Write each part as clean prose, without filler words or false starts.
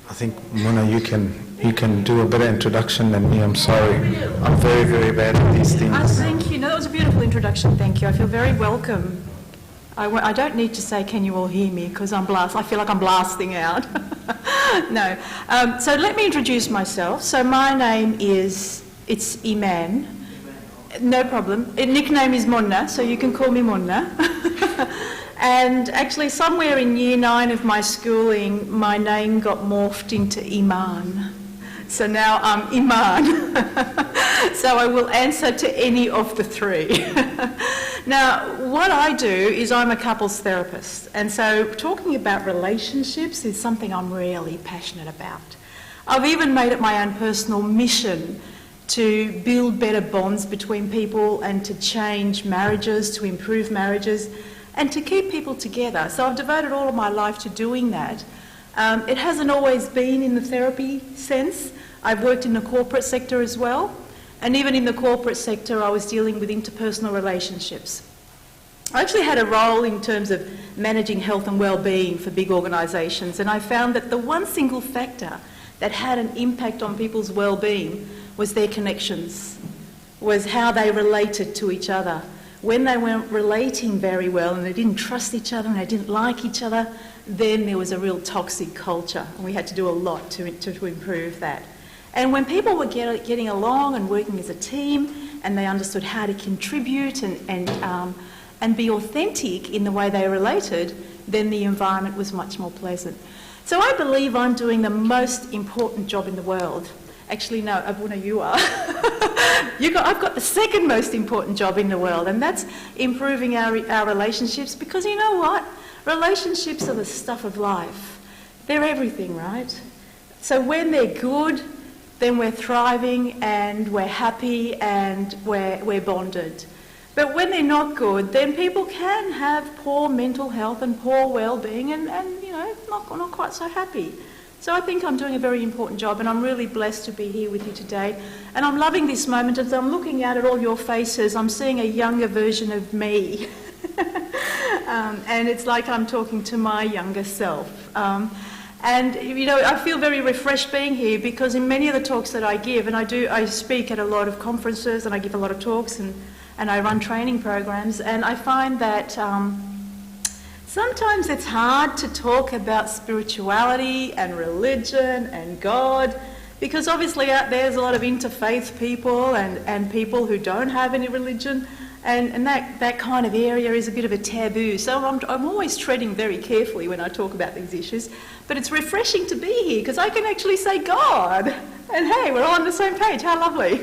I think, Mona, you can do a better introduction than me. I'm sorry. I'm very, very bad at these things. Thank you. No, that was a beautiful introduction. Thank you. I feel very welcome. I don't need to say, can you all hear me? Because I feel like I'm blasting out. No. So let me introduce myself. So my name it's Iman. No problem. Nickname is Monna, so you can call me Monna. And actually somewhere in year 9 of my schooling, my name got morphed into Iman. So now I'm Iman. So I will answer to any of the three. Now, what I do is I'm a couples therapist. And so talking about relationships is something I'm really passionate about. I've even made it my own personal mission to build better bonds between people and to change marriages, to improve marriages, and to keep people together. So I've devoted all of my life to doing that. It hasn't always been in the therapy sense. I've worked in the corporate sector as well. And even in the corporate sector, I was dealing with interpersonal relationships. I actually had a role in terms of managing health and well-being for big organisations, and I found that the one single factor that had an impact on people's well-being was their connections, was how they related to each other. When they weren't relating very well and they didn't trust each other and they didn't like each other, then there was a real toxic culture, and we had to do a lot to improve that. And when people were getting along and working as a team, and they understood how to contribute and be authentic in the way they related, then the environment was much more pleasant. So I believe I'm doing the most important job in the world. Actually, no, Abuna, you are. I've got the second most important job in the world, and that's improving our relationships, because you know what? Relationships are the stuff of life. They're everything, right? So when they're good, then we're thriving and we're happy and we're bonded. But when they're not good, then people can have poor mental health and poor well-being and you know, not quite so happy. So I think I'm doing a very important job, and I'm really blessed to be here with you today. And I'm loving this moment. As I'm looking out at all your faces, I'm seeing a younger version of me. And it's like I'm talking to my younger self. And, you know, I feel very refreshed being here, because in many of the talks that I give, and I speak at a lot of conferences and I give a lot of talks and I run training programs, and I find that sometimes it's hard to talk about spirituality and religion and God, because obviously out there's a lot of interfaith people and people who don't have any religion. And that kind of area is a bit of a taboo. So I'm always treading very carefully when I talk about these issues. But it's refreshing to be here, because I can actually say God. And hey, we're all on the same page. How lovely.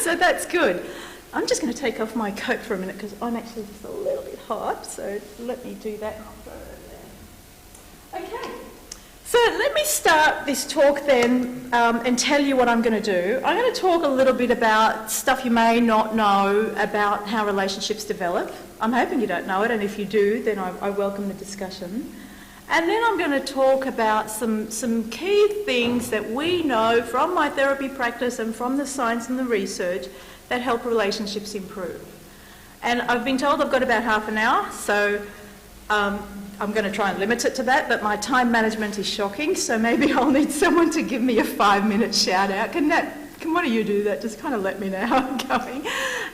So that's good. I'm just going to take off my coat for a minute, because I'm actually just a little bit hot. So let me do that. Okay. So let me start this talk then and tell you what I'm going to do. I'm going to talk a little bit about stuff you may not know about how relationships develop. I'm hoping you don't know it, and if you do, then I welcome the discussion. And then I'm going to talk about some key things that we know from my therapy practice and from the science and the research that help relationships improve. And I've been told I've got about half an hour, so I'm going to try and limit it to that, but my time management is shocking, so maybe I'll need someone to give me a 5-minute shout out. Can one of you do that? Just kind of let me know how I'm going.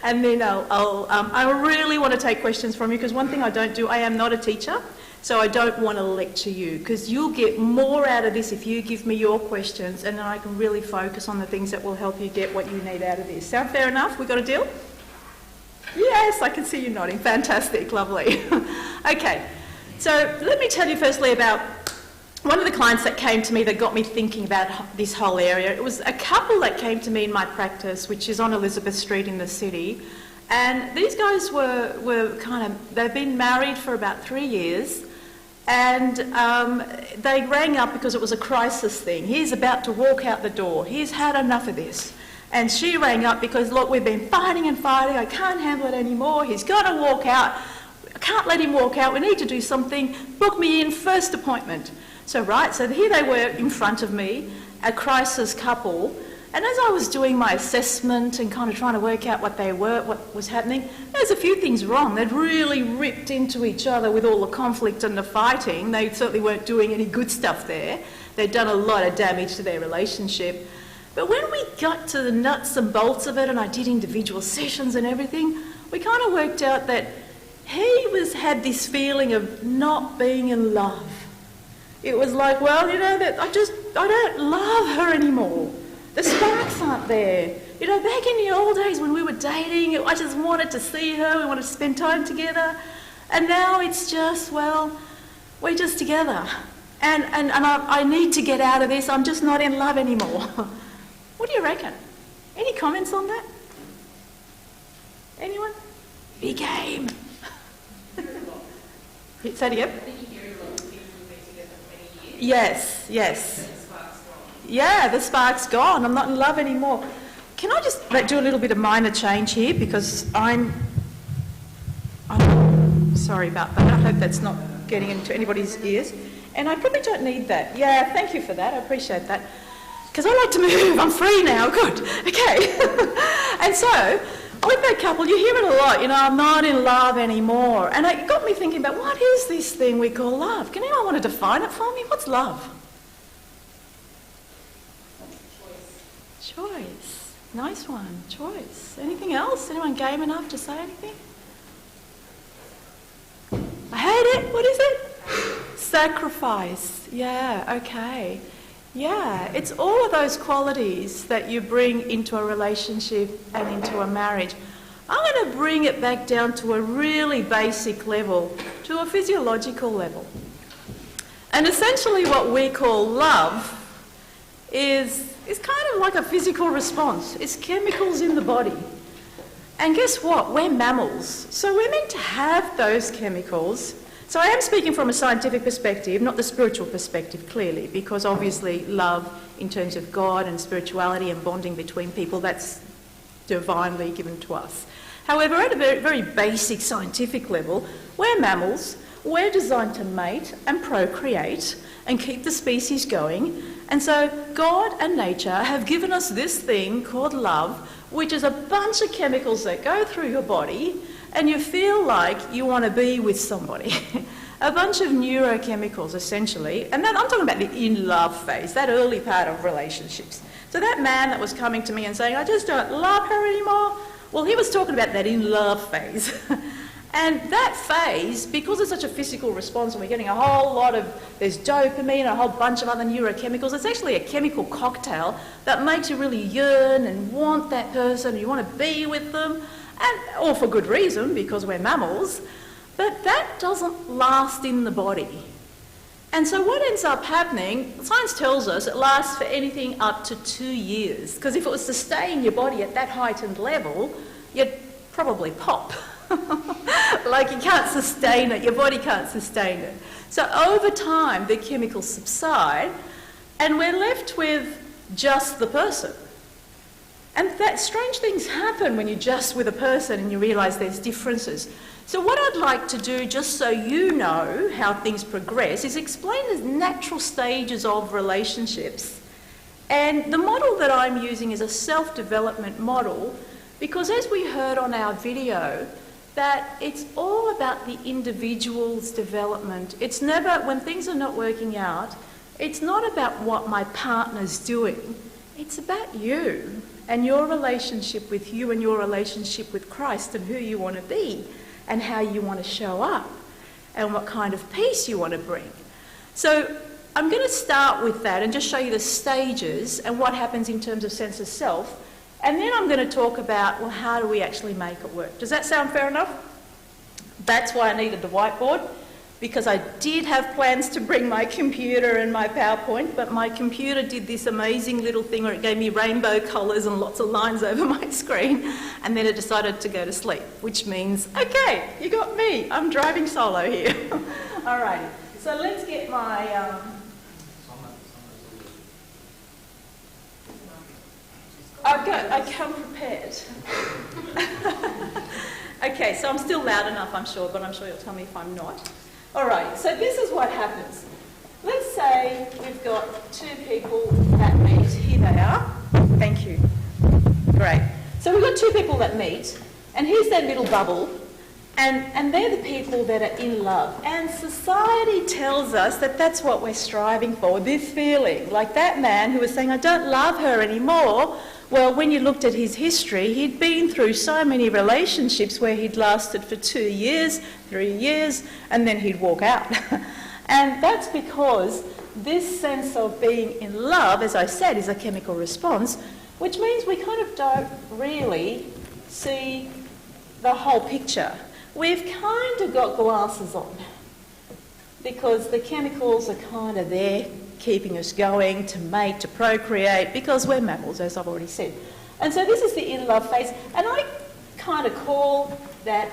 And then I really want to take questions from you, because one thing I don't do, I am not a teacher, so I don't want to lecture you, because you'll get more out of this if you give me your questions, and then I can really focus on the things that will help you get what you need out of this. Sound fair enough? We got a deal? Yes, I can see you nodding. Fantastic, lovely. Okay. So let me tell you firstly about one of the clients that came to me that got me thinking about this whole area. It was a couple that came to me in my practice, which is on Elizabeth Street in the city. And these guys they've been married for about 3 years. And they rang up because it was a crisis thing. He's about to walk out the door. He's had enough of this. And she rang up because, look, we've been fighting and fighting. I can't handle it anymore. He's got to walk out. I can't let him walk out. We need to do something. Book me in, first appointment. So here they were in front of me, a crisis couple, And as I was doing my assessment and kind of trying to work out what was happening, there's a few things wrong. They'd really ripped into each other with all the conflict and the fighting. They certainly weren't doing any good stuff there. They'd done a lot of damage to their relationship. But when we got to the nuts and bolts of it, and I did individual sessions and everything, we kind of worked out that he had this feeling of not being in love. It was like, well, that I don't love her anymore. The sparks aren't there. Back in the old days when we were dating, I just wanted to see her, we wanted to spend time together. And now it's just, well, we're just together. And I need to get out of this, I'm just not in love anymore. What do you reckon? Any comments on that? Anyone? Big game. Say it again. Yes. Yeah, the spark's gone. I'm not in love anymore. Can I just do a little bit of minor change here, because I'm sorry about that. I hope that's not getting into anybody's ears. And I probably don't need that. Yeah, thank you for that. I appreciate that. Because I like to move. I'm free now. Good. Okay. And so, with that couple, you hear it a lot, I'm not in love anymore. And it got me thinking about, what is this thing we call love? Can anyone want to define it for me? What's love? Choice. Nice one. Choice. Anything else? Anyone game enough to say anything? I hate it. What is it? Sacrifice. Yeah, okay. Yeah, it's all of those qualities that you bring into a relationship and into a marriage. I'm going to bring it back down to a really basic level, to a physiological level. And essentially what we call love is kind of like a physical response. It's chemicals in the body. And guess what? We're mammals, so we're meant to have those chemicals. So I am speaking from a scientific perspective, not the spiritual perspective, clearly, because obviously love in terms of God and spirituality and bonding between people, that's divinely given to us. However, at a very, very basic scientific level, we're mammals, we're designed to mate and procreate and keep the species going. And so God and nature have given us this thing called love, which is a bunch of chemicals that go through your body and you feel like you want to be with somebody. A bunch of neurochemicals, essentially. And then I'm talking about the in-love phase, that early part of relationships. So that man that was coming to me and saying, I just don't love her anymore, well, he was talking about that in-love phase. And that phase, because it's such a physical response and we're getting a whole lot of, there's dopamine and a whole bunch of other neurochemicals, it's actually a chemical cocktail that makes you really yearn and want that person, you want to be with them, and all for good reason, because we're mammals, but that doesn't last in the body. And so what ends up happening, science tells us it lasts for anything up to 2 years, because if it was to stay in your body at that heightened level, you'd probably pop. Like you can't sustain it, your body can't sustain it. So over time, the chemicals subside, and we're left with just the person. And that strange things happen when you're just with a person and you realise there's differences. So what I'd like to do, just so you know how things progress, is explain the natural stages of relationships. And the model that I'm using is a self-development model, because as we heard on our video, that it's all about the individual's development. It's never, when things are not working out, it's not about what my partner's doing. It's about you and your relationship with you and your relationship with Christ and who you want to be and how you want to show up and what kind of peace you want to bring. So I'm going to start with that and just show you the stages and what happens in terms of sense of self. And then I'm going to talk about, well, how do we actually make it work? Does that sound fair enough? That's why I needed the whiteboard, because I did have plans to bring my computer and my PowerPoint, but my computer did this amazing little thing where it gave me rainbow colours and lots of lines over my screen, and then it decided to go to sleep, which means, okay, you got me. I'm driving solo here. All right, so let's get my... I come prepared. Okay, so I'm still loud enough, I'm sure, but I'm sure you'll tell me if I'm not. All right, so this is what happens. Let's say we've got two people that meet. Here they are. Thank you. Great. So we've got two people that meet, and here's their little bubble, and they're the people that are in love. And society tells us that that's what we're striving for, this feeling. Like that man who was saying, I don't love her anymore. Well, when you looked at his history, he'd been through so many relationships where he'd lasted for 2 years, 3 years, and then he'd walk out. And that's because this sense of being in love, as I said, is a chemical response, which means we kind of don't really see the whole picture. We've kind of got glasses on because the chemicals are kind of there keeping us going to mate, to procreate, because we're mammals, as I've already said. And so this is the in-love phase, and I kind of call that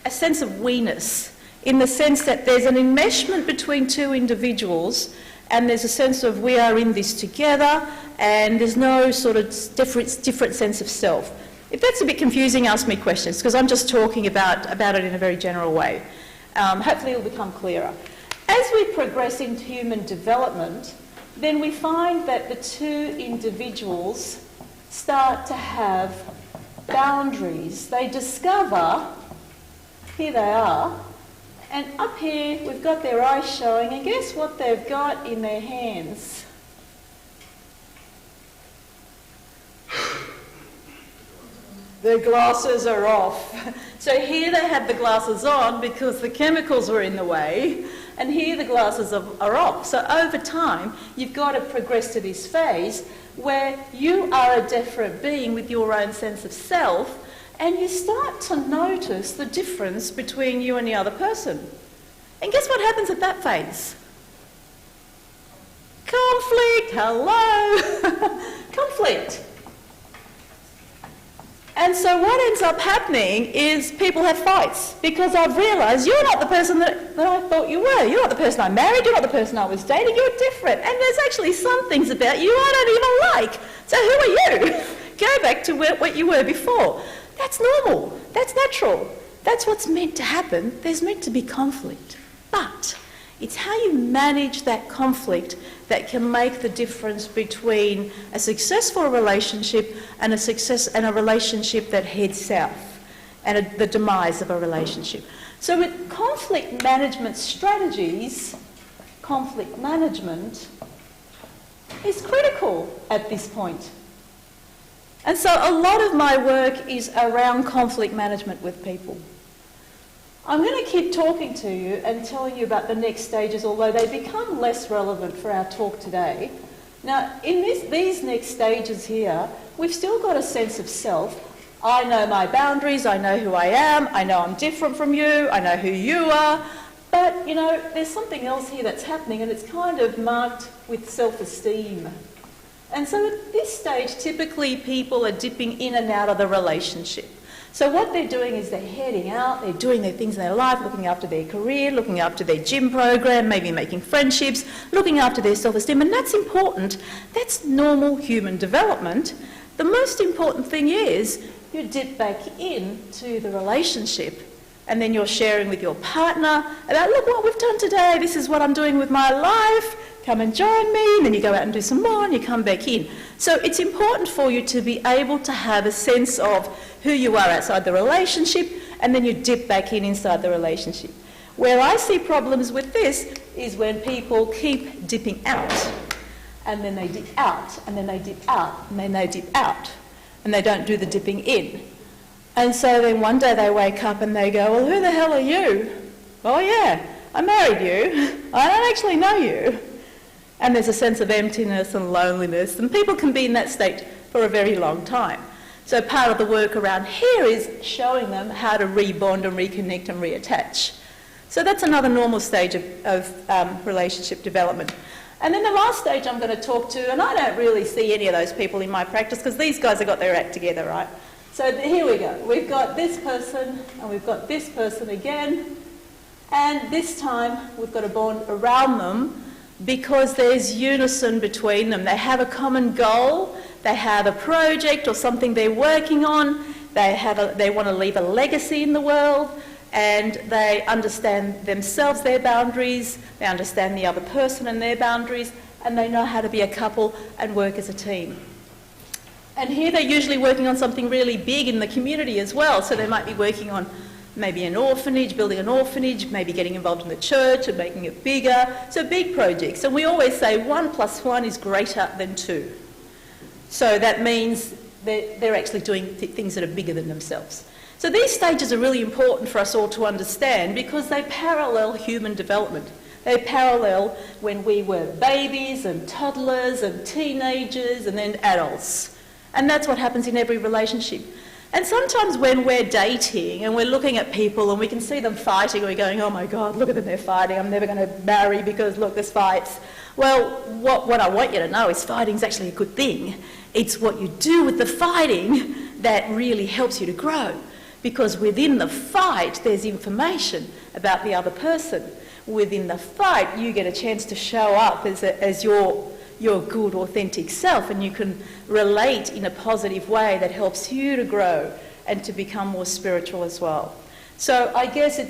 a sense of we-ness, in the sense that there's an enmeshment between two individuals, and there's a sense of we are in this together, and there's no sort of different sense of self. If that's a bit confusing, ask me questions, because I'm just talking about it in a very general way. Hopefully it'll become clearer. As we progress in human development, then we find that the two individuals start to have boundaries. They discover, here they are, and up here we've got their eyes showing, and guess what they've got in their hands? The glasses are off. So here they had the glasses on because the chemicals were in the way, and here the glasses are off. So over time, you've got to progress to this phase where you are a different being with your own sense of self, and you start to notice the difference between you and the other person. And guess what happens at that phase? Conflict, hello, conflict. And so what ends up happening is people have fights because I've realised you're not the person that I thought you were. You're not the person I married, you're not the person I was dating, you're different. And there's actually some things about you I don't even like. So who are you? Go back to what you were before. That's normal, that's natural. That's what's meant to happen. There's meant to be conflict. But it's how you manage that conflict that can make the difference between a successful relationship and a relationship that heads south, and the demise of a relationship. So with conflict management strategies, conflict management is critical at this point. And so a lot of my work is around conflict management with people. I'm going to keep talking to you and telling you about the next stages, although they become less relevant for our talk today. Now, in these next stages here, we've still got a sense of self. I know my boundaries, I know who I am, I know I'm different from you, I know who you are, but, you know, there's something else here that's happening, and it's kind of marked with self-esteem. And so at this stage, typically people are dipping in and out of the relationship. So what they're doing is they're heading out, they're doing their things in their life, looking after their career, looking after their gym program, maybe making friendships, looking after their self-esteem, and that's important. That's normal human development. The most important thing is you dip back into the relationship, and then you're sharing with your partner about, look what we've done today, this is what I'm doing with my life, come and join me, and then you go out and do some more and you come back in. So it's important for you to be able to have a sense of who you are outside the relationship, and then you dip back inside the relationship. Where I see problems with this is when people keep dipping out, and then they dip out, and then they dip out, and then they dip out, and they don't do the dipping in. And so then one day they wake up and they go, well, who the hell are you? Oh yeah, I married you. I don't actually know you. And there's a sense of emptiness and loneliness, and people can be in that state for a very long time. So part of the work around here is showing them how to rebond and reconnect and reattach. So that's another normal stage of relationship development. And then the last stage I'm going to talk to, and I don't really see any of those people in my practice because these guys have got their act together, right? So here we go. We've got this person and we've got this person again, and this time we've got a bond around them because there's unison between them. They have a common goal, they have a project or something they're working on, they want to leave a legacy in the world, and they understand themselves, their boundaries, they understand the other person and their boundaries, and they know how to be a couple and work as a team. And here they're usually working on something really big in the community as well. So they might be working on maybe an orphanage, building an orphanage, maybe getting involved in the church and making it bigger. So big projects. And we always say 1 + 1 is greater than 2. So that means they're actually doing things that are bigger than themselves. So these stages are really important for us all to understand because they parallel human development. They parallel when we were babies and toddlers and teenagers and then adults. And that's what happens in every relationship. And sometimes when we're dating and we're looking at people and we can see them fighting, we're going, oh my God, look at them, they're fighting, I'm never going to marry because look, there's fights. Well, what I want you to know is fighting's actually a good thing. It's what you do with the fighting that really helps you to grow. Because within the fight, there's information about the other person. Within the fight, you get a chance to show up as your good, authentic self, and you can relate in a positive way that helps you to grow and to become more spiritual as well. So I guess,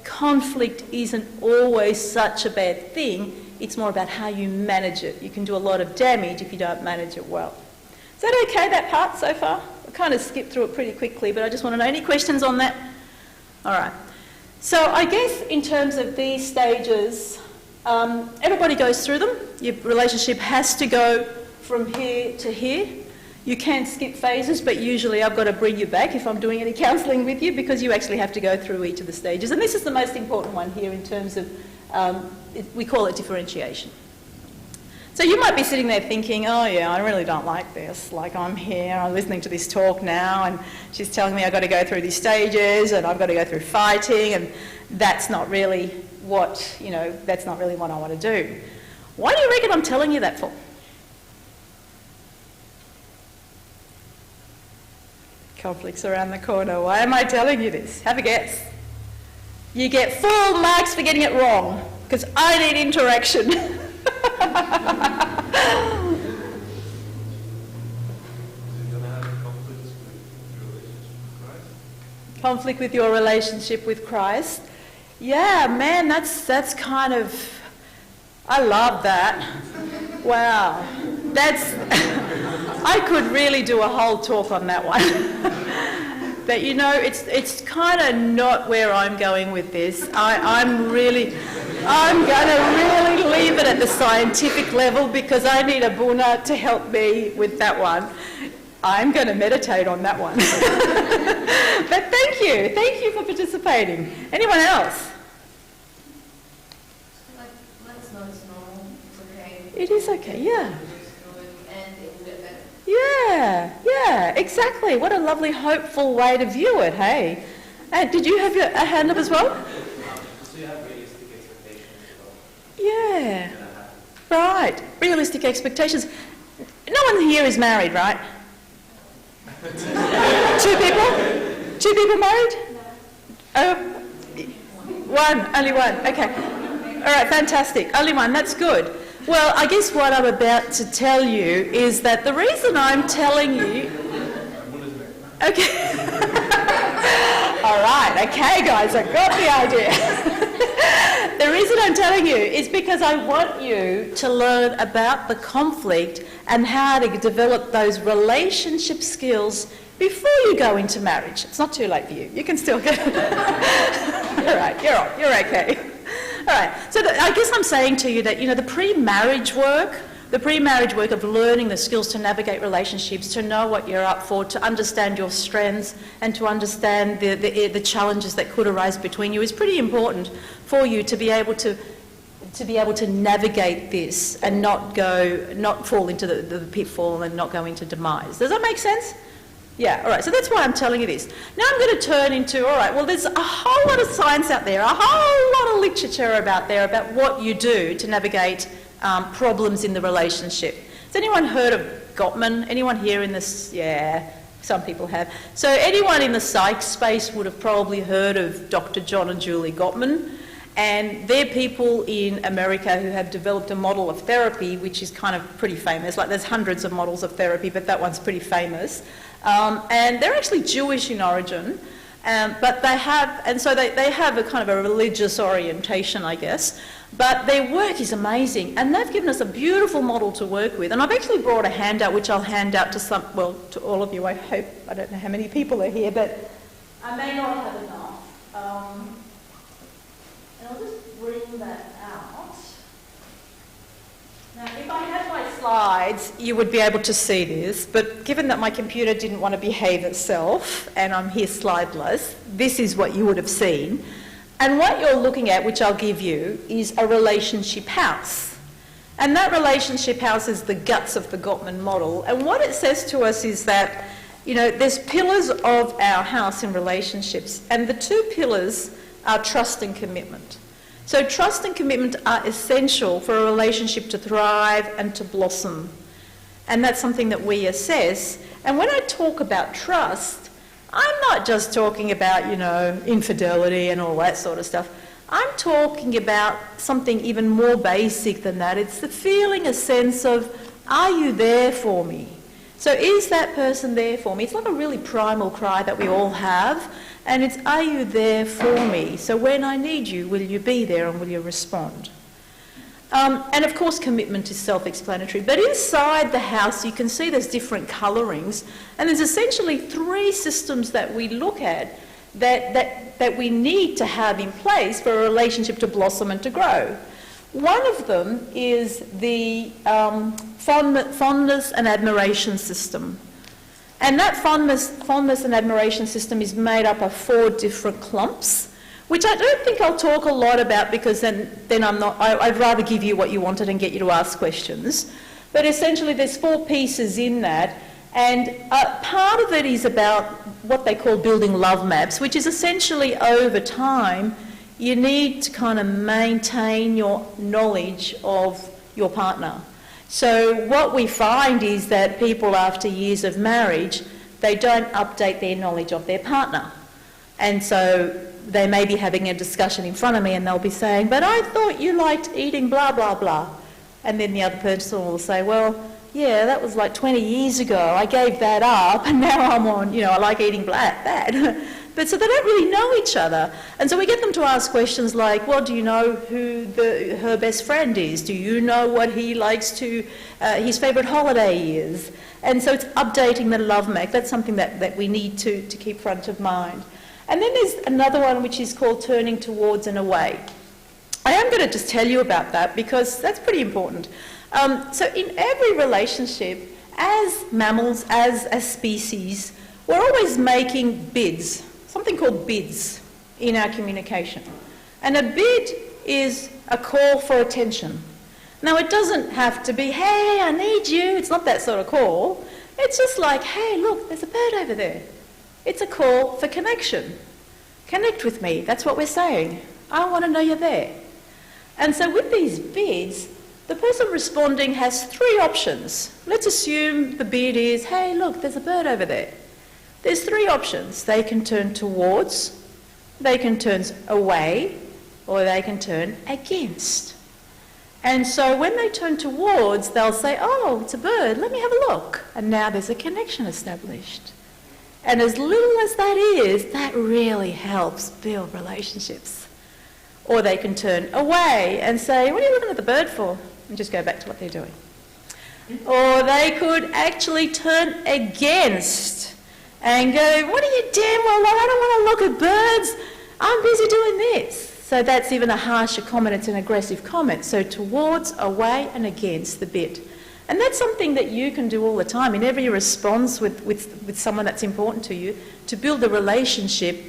conflict isn't always such a bad thing. It's more about how you manage it. You can do a lot of damage if you don't manage it well. Is that okay, that part so far? I kind of skipped through it pretty quickly, but I just want to know, any questions on that? All right. So I guess in terms of these stages, everybody goes through them. Your relationship has to go from here to here. You can skip phases, but usually I've got to bring you back if I'm doing any counselling with you because you actually have to go through each of the stages. And this is the most important one here in terms of, we call it differentiation. So you might be sitting there thinking, oh yeah, I really don't like this. Like I'm here, I'm listening to this talk now and she's telling me I've got to go through these stages and I've got to go through fighting and that's not really what, that's not really what I want to do. Why do you reckon I'm telling you that for? Conflicts around the corner. Why am I telling you this? Have a guess. You get full marks for getting it wrong because I need interaction. Conflict with your relationship with Christ. Yeah, man, that's kind of, I love that. Wow. I could really do a whole talk on that one. But it's kind of not where I'm going with this. I'm going to really leave it at the scientific level because I need a Buna to help me with that one. I'm going to meditate on that one. But thank you for participating. Anyone else? Let's know it's normal, it's okay. It is okay, yeah. And it will get better. Yeah, exactly. What a lovely, hopeful way to view it, hey? And did you have a hand up as well? So you have realistic expectations as well. Yeah. Right. Realistic expectations. No one here is married, right? Two people? Two people married? No. One. Only one. Okay. All right, fantastic. Only one. That's good. Well, I guess what I'm about to tell you is that the reason I'm telling you... Okay. All right. Okay, guys, I got the idea. The reason I'm telling you is because I want you to learn about the conflict and how to develop those relationship skills before you go into marriage. It's not too late for you. You can still go. All right, you're okay. All right, so I guess I'm saying to you that, the pre-marriage work of learning the skills to navigate relationships, to know what you're up for, to understand your strengths and to understand the challenges that could arise between you is pretty important for you to be able to navigate this and not fall into the pitfall and not go into demise. Does that make sense? Yeah, all right, so that's why I'm telling you this. Now I'm going to turn into, all right, well, there's a whole lot of science out there, a whole lot of literature about what you do to navigate problems in the relationship. Has anyone heard of Gottman? Anyone here in this? Yeah, some people have. So anyone in the psych space would have probably heard of Dr. John and Julie Gottman. And they're people in America who have developed a model of therapy which is kind of pretty famous. Like there's hundreds of models of therapy, but that one's pretty famous. And they're actually Jewish in origin. But they have, and so they have a kind of a religious orientation, I guess. But their work is amazing, and they've given us a beautiful model to work with. And I've actually brought a handout, which I'll hand out to to all of you. I hope. I don't know how many people are here, but I may not have enough. And I'll just bring that out. Now, if I had my slides, you would be able to see this, but given that my computer didn't want to behave itself, and I'm here slideless, this is what you would have seen. And what you're looking at, which I'll give you, is a relationship house. And that relationship house is the guts of the Gottman model. And what it says to us is that, you know, there's pillars of our house in relationships, and the two pillars are trust and commitment. So trust and commitment are essential for a relationship to thrive and to blossom. And that's something that we assess. And when I talk about trust, I'm not just talking about, you know, infidelity and all that sort of stuff. I'm talking about something even more basic than that. It's the feeling, a sense of, are you there for me? So is that person there for me? It's like a really primal cry that we all have. And it's, are you there for me? So when I need you, will you be there and will you respond? And of course, commitment is self-explanatory. But inside the house, you can see there's different colourings. And there's essentially three systems that we look at that we need to have in place for a relationship to blossom and to grow. One of them is the fondness and admiration system. And that fondness and admiration system is made up of 4 different clumps, which I don't think I'll talk a lot about because then I'd rather give you what you wanted and get you to ask questions. But essentially there's 4 pieces in that, and part of it is about what they call building love maps, which is essentially over time you need to kind of maintain your knowledge of your partner. So what we find is that people after years of marriage, they don't update their knowledge of their partner. And so they may be having a discussion in front of me and they'll be saying, but I thought you liked eating blah, blah, blah. And then the other person will say, well, yeah, that was like 20 years ago. I gave that up and now I'm on, you know, I like eating that. But so they don't really know each other. And so we get them to ask questions like, well, do you know who her best friend is? Do you know what he likes to, his favourite holiday is? And so it's updating the love map. That's something that we need to keep front of mind. And then there's another one which is called turning towards and away. I am going to just tell you about that because that's pretty important. So in every relationship, as mammals, as species, we're always making bids. Something called bids in our communication. And a bid is a call for attention. Now, it doesn't have to be, hey, I need you. It's not that sort of call. It's just like, hey, look, there's a bird over there. It's a call for connection. Connect with me. That's what we're saying. I want to know you're there. And so with these bids, the person responding has 3 options. Let's assume the bid is, hey, look, there's a bird over there. There's 3 options. They can turn towards, they can turn away, or they can turn against. And so when they turn towards, they'll say, oh, it's a bird, let me have a look. And now there's a connection established. And as little as that is, that really helps build relationships. Or they can turn away and say, what are you looking at the bird for? And just go back to what they're doing. Or they could actually turn against and go, what are you damn well like? I don't want to look at birds. I'm busy doing this. So that's even a harsher comment. It's an aggressive comment. So towards, away and against the bid. And that's something that you can do all the time in every response with someone that's important to you. To build a relationship,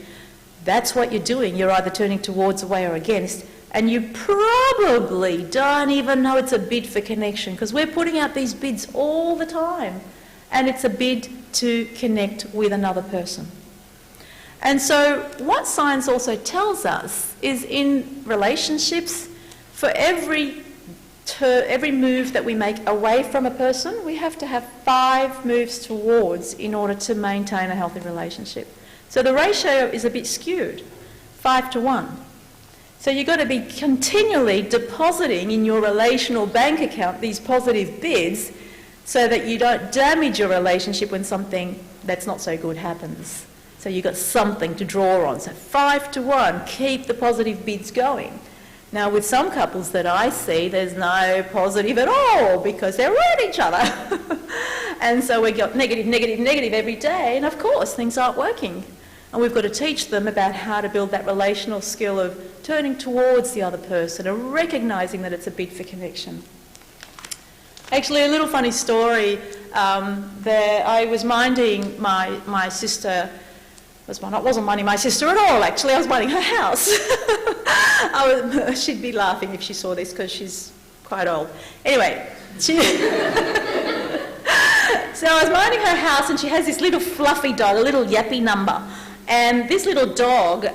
that's what you're doing. You're either turning towards, away or against. And you probably don't even know it's a bid for connection because we're putting out these bids all the time. And it's a bid to connect with another person. And so what science also tells us is in relationships, for every move that we make away from a person, we have to have 5 moves towards in order to maintain a healthy relationship. So the ratio is a bit skewed, 5 to 1. So you've got to be continually depositing in your relational bank account these positive bids so that you don't damage your relationship when something that's not so good happens. So you've got something to draw on. So 5-1, keep the positive bids going. Now with some couples that I see, there's no positive at all because they're ruining each other. And so we got negative, negative, negative every day, and of course things aren't working. And we've got to teach them about how to build that relational skill of turning towards the other person and recognising that it's a bid for connection. Actually, a little funny story. I was minding my sister. I wasn't minding my sister at all, actually. I was minding her house. She'd be laughing if she saw this because she's quite old. Anyway, so I was minding her house, and she has this little fluffy dog, a little yappy number. And this little dog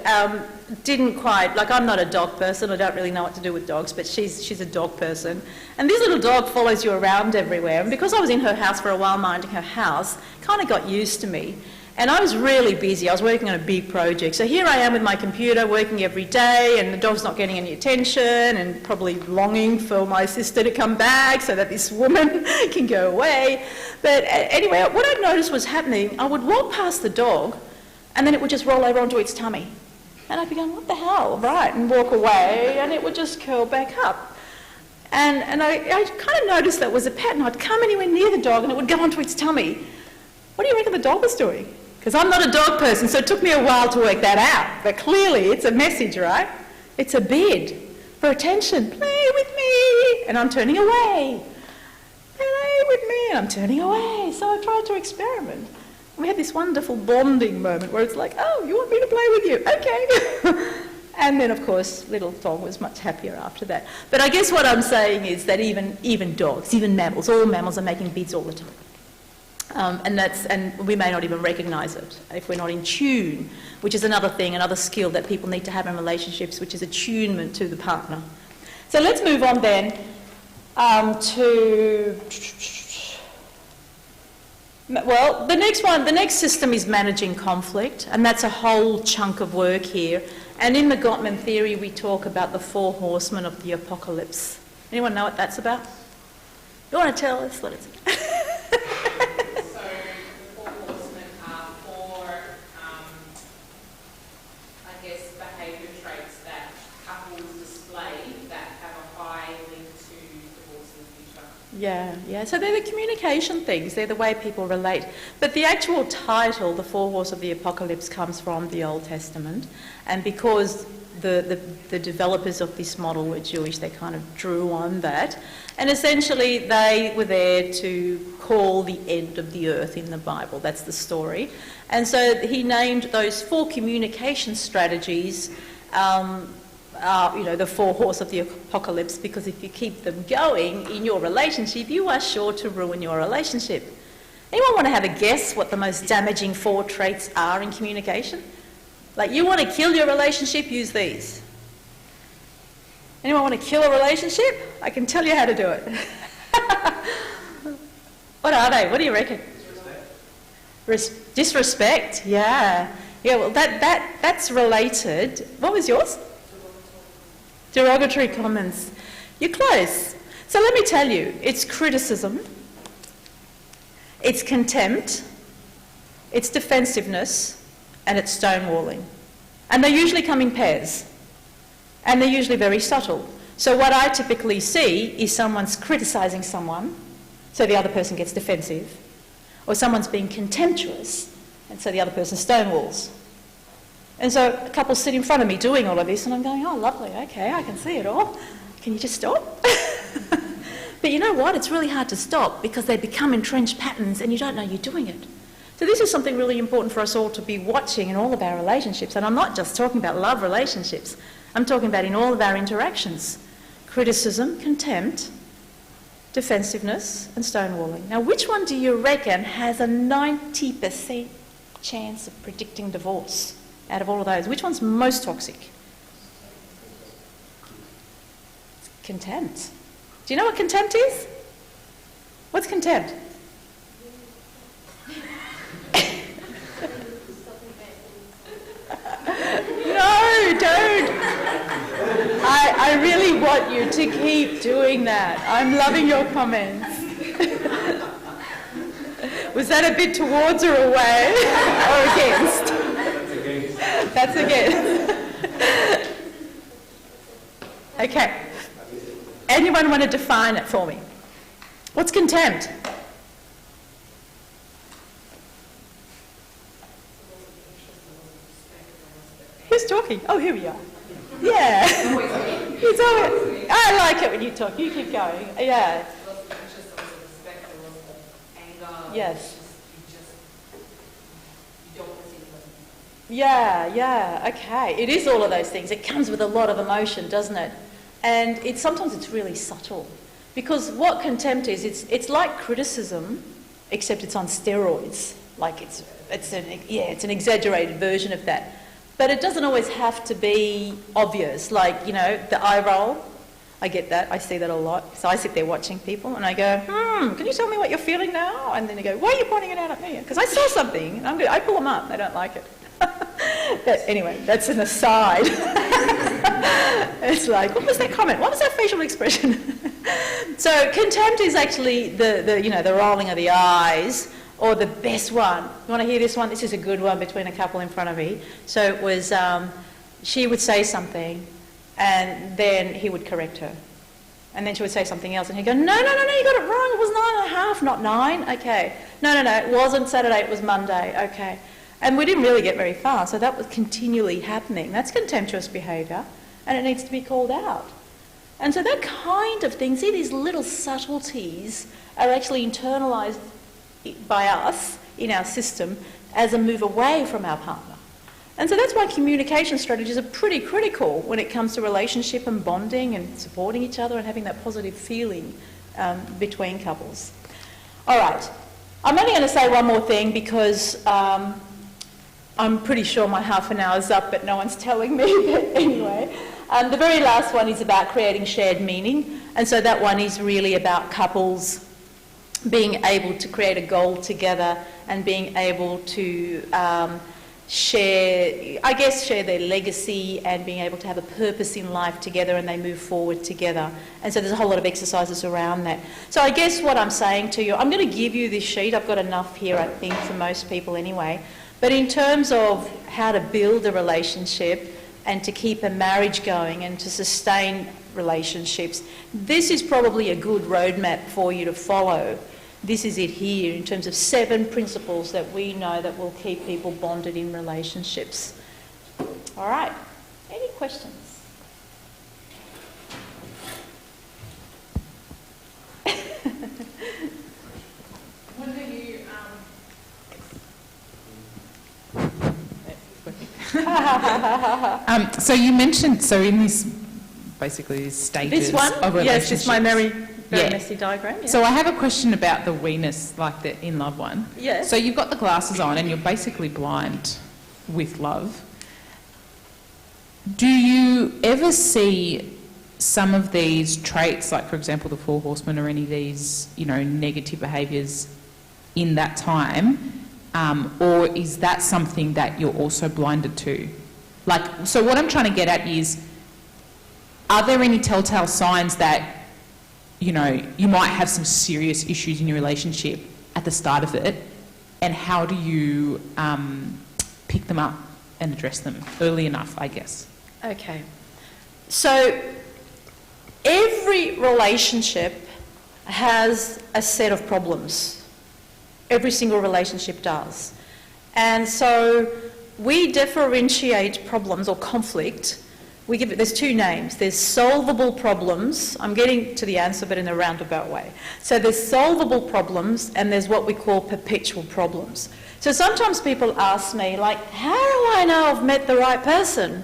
didn't quite, like, I'm not a dog person, I don't really know what to do with dogs, but she's a dog person. And this little dog follows you around everywhere. And because I was in her house for a while minding her house, kind of got used to me. And I was really busy. I was working on a big project. So here I am with my computer working every day, and the dog's not getting any attention and probably longing for my sister to come back so that this woman can go away. But anyway, what I noticed was happening, I would walk past the dog and then it would just roll over onto its tummy. And I'd be going, what the hell, right? And walk away, and it would just curl back up. And I kind of noticed that was a pattern. I'd come anywhere near the dog and it would go onto its tummy. What do you reckon the dog was doing? Because I'm not a dog person, so it took me a while to work that out. But clearly it's a message, right? It's a bid for attention. Play with me. And I'm turning away. Play with me. And I'm turning away. So I tried to experiment. We had this wonderful bonding moment where it's like, oh, you want me to play with you? Okay. And then, of course, little dog was much happier after that. But I guess what I'm saying is that even dogs, even mammals, all mammals are making bids all the time. And we may not even recognise it if we're not in tune, which is another thing, another skill that people need to have in relationships, which is attunement to the partner. So let's move on then to... Well, the next system is managing conflict, and that's a whole chunk of work here. And in the Gottman theory, we talk about the 4 horsemen of the apocalypse. Anyone know what that's about? You want to tell us what it's about? So the 4 horsemen are 4, I guess, behaviour traits that couples display that have a high link to divorce in the future. Yeah. So they're the communication things. They're the way people relate. But the actual title, the 4 Horses of the Apocalypse, comes from the Old Testament. And because the developers of this model were Jewish, they kind of drew on that. And essentially they were there to call the end of the earth in the Bible. That's the story. And so he named those 4 communication strategies the 4 horses of the apocalypse, because if you keep them going in your relationship, you are sure to ruin your relationship. Anyone want to have a guess what the most damaging 4 traits are in communication? Like, you want to kill your relationship, use these. Anyone want to kill a relationship? I can tell you how to do it. What are they? What do you reckon? Disrespect. Disrespect, yeah. Yeah, well, that's related. What was yours? Derogatory comments. You're close. So let me tell you, it's criticism, it's contempt, it's defensiveness, and it's stonewalling. And they usually come in pairs. And they're usually very subtle. So what I typically see is someone's criticising someone, so the other person gets defensive, or someone's being contemptuous, and so the other person stonewalls. And so a couple sit in front of me doing all of this, and I'm going, oh, lovely, okay, I can see it all. Can you just stop? But you know what? It's really hard to stop because they become entrenched patterns and you don't know you're doing it. So this is something really important for us all to be watching in all of our relationships. And I'm not just talking about love relationships. I'm talking about in all of our interactions. Criticism, contempt, defensiveness, and stonewalling. Now, which one do you reckon has a 90% chance of predicting divorce out of all of those? Which one's most toxic? Contempt. Do you know what contempt is? What's contempt? No, don't. I really want you to keep doing that. I'm loving your comments. Was that a bit towards or away or against? That's again. Okay. Anyone want to define it for me? What's contempt? Who's talking? Oh, here we are. Yeah. It's always, I like it when you talk. You keep going. Yeah. Yes. Yeah, okay. It is all of those things. It comes with a lot of emotion, doesn't it? And sometimes it's really subtle. Because what contempt is, it's like criticism, except it's on steroids. Like it's an exaggerated version of that. But it doesn't always have to be obvious. Like, you know, the eye roll. I get that. I see that a lot. So I sit there watching people and I go, can you tell me what you're feeling now? And then they go, why are you pointing it out at me? Because I saw something. And I pull them up. They don't like it. But anyway, that's an aside. It's like, what was that comment? What was that facial expression? So contempt is actually the rolling of the eyes, or the best one. You want to hear this one? This is a good one between a couple in front of me. So it was, she would say something, and then he would correct her. And then she would say something else, and he'd go, no, you got it wrong. It was 9.5, not 9. Okay. No, it wasn't Saturday, it was Monday. Okay. And we didn't really get very far, so that was continually happening. That's contemptuous behaviour, and it needs to be called out. And so that kind of thing, see, these little subtleties are actually internalised by us in our system as a move away from our partner. And so that's why communication strategies are pretty critical when it comes to relationship and bonding and supporting each other and having that positive feeling between couples. All right, I'm only going to say one more thing because I'm pretty sure my half an hour is up, but no one's telling me. But anyway, the very last one is about creating shared meaning. And so that one is really about couples being able to create a goal together and being able to share their legacy and being able to have a purpose in life together, and they move forward together. And so there's a whole lot of exercises around that. So I guess what I'm saying to you, I'm going to give you this sheet. I've got enough here, I think, for most people anyway. But in terms of how to build a relationship and to keep a marriage going and to sustain relationships, this is probably a good roadmap for you to follow. This is it here in terms of 7 principles that we know that will keep people bonded in relationships. All right, any questions? When do you so you mentioned, so in this, basically these stages This one? of relationships. Yes, it's my very messy diagram. Yeah. So I have a question about the weeness, like the in love one. Yes. So you've got the glasses on and you're basically blind with love. Do you ever see some of these traits, like for example the 4 horsemen or any of these, negative behaviours in that time? Or is that something that you're also blinded to? So what I'm trying to get at is, are there any telltale signs that, you might have some serious issues in your relationship at the start of it, and how do you pick them up and address them early enough, I guess? Okay. So every relationship has a set of problems. Every single relationship does. And so we differentiate problems or conflict. There's 2 names. There's solvable problems. I'm getting to the answer, but in a roundabout way. So there's solvable problems, and there's what we call perpetual problems. So sometimes people ask me, like, how do I know I've met the right person?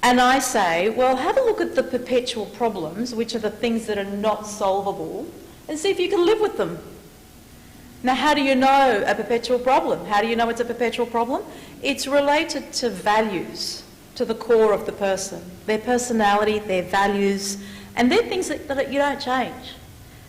And I say, well, have a look at the perpetual problems, which are the things that are not solvable, and see if you can live with them. Now, how do you know a perpetual problem? How do you know it's a perpetual problem? It's related to values, to the core of the person, their personality, their values, and they're things that you don't change.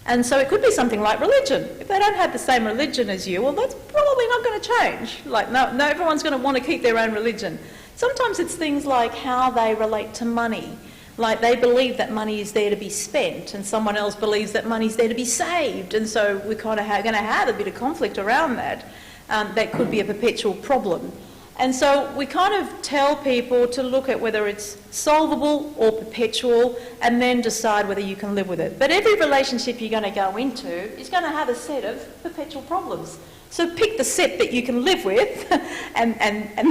And so it could be something like religion. If they don't have the same religion as you, well, that's probably not going to change. Like, no, everyone's going to want to keep their own religion. Sometimes it's things like how they relate to money. Like, they believe that money is there to be spent, and someone else believes that money's there to be saved. And so we're kind of going to have a bit of conflict around that. That could be a perpetual problem. And so we kind of tell people to look at whether it's solvable or perpetual and then decide whether you can live with it. But every relationship you're going to go into is going to have a set of perpetual problems. So pick the set that you can live with and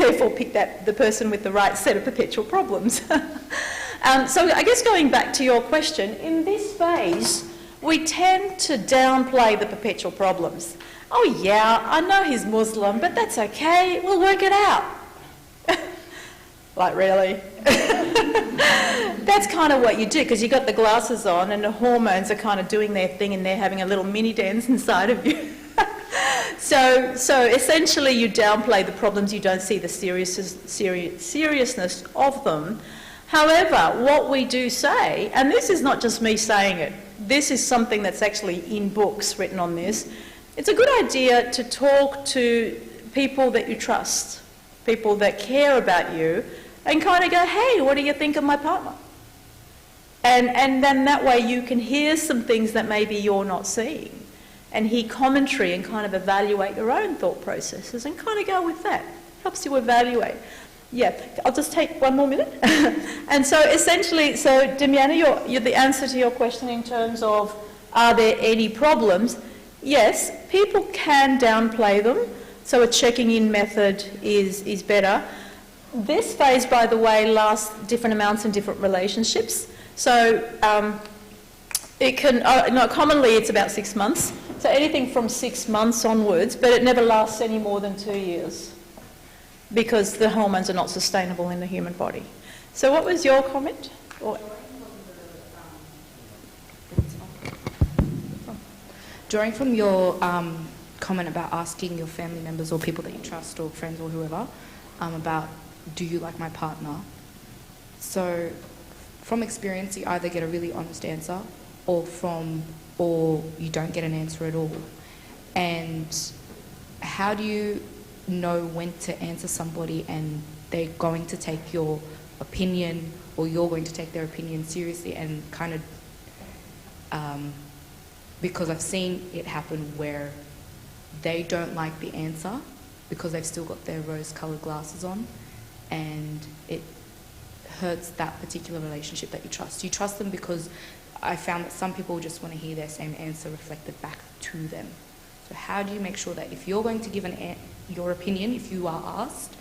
therefore pick the person with the right set of perpetual problems. So I guess going back to your question, in this phase, we tend to downplay the perpetual problems. Oh yeah, I know he's Muslim, but that's okay, we'll work it out. Like, really? That's kind of what you do, because you've got the glasses on and the hormones are kind of doing their thing and they're having a little mini dance inside of you. So essentially you downplay the problems, you don't see the seriousness of them. However, what we do say, and this is not just me saying it, this is something that's actually in books written on this, it's a good idea to talk to people that you trust, people that care about you, and kind of go, hey, what do you think of my partner? And then that way you can hear some things that maybe you're not seeing, and hear commentary and kind of evaluate your own thought processes and kind of go with that. Helps you evaluate. Yeah, I'll just take one more minute. And so essentially, so Damiana, the answer to your question in terms of are there any problems? Yes, people can downplay them, so a checking in method is better. This phase, by the way, lasts different amounts in different relationships. So it can, commonly it's about 6 months, so anything from 6 months onwards, but it never lasts any more than 2 years because the hormones are not sustainable in the human body. So what was your comment? Drawing from your comment about asking your family members or people that you trust or friends or whoever about, do you like my partner? So from experience, you either get a really honest answer or you don't get an answer at all. And how do you know when to answer somebody and they're going to take your opinion or you're going to take their opinion seriously and kind of... because I've seen it happen where they don't like the answer because they've still got their rose-coloured glasses on, and it hurts that particular relationship that you trust. You trust them because I found that some people just want to hear their same answer reflected back to them. So how do you make sure that if you're going to give your opinion, if you are asked,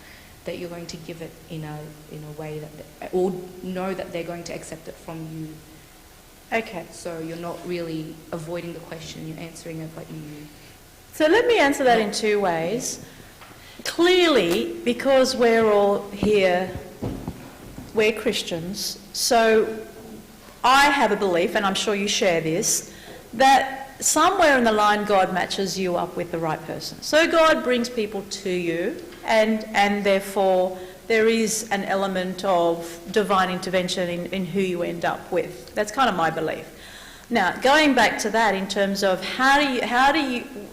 that you're going to give it in a way that, or know that they're going to accept it from you? Okay. So you're not really avoiding the question, you're answering it, but you... So let me answer that in two ways. Clearly, because we're all here, we're Christians, so I have a belief, and I'm sure you share this, that somewhere in the line God matches you up with the right person. So God brings people to you, and therefore there is an element of divine intervention in who you end up with. That's kind of my belief. Now, going back to that in terms of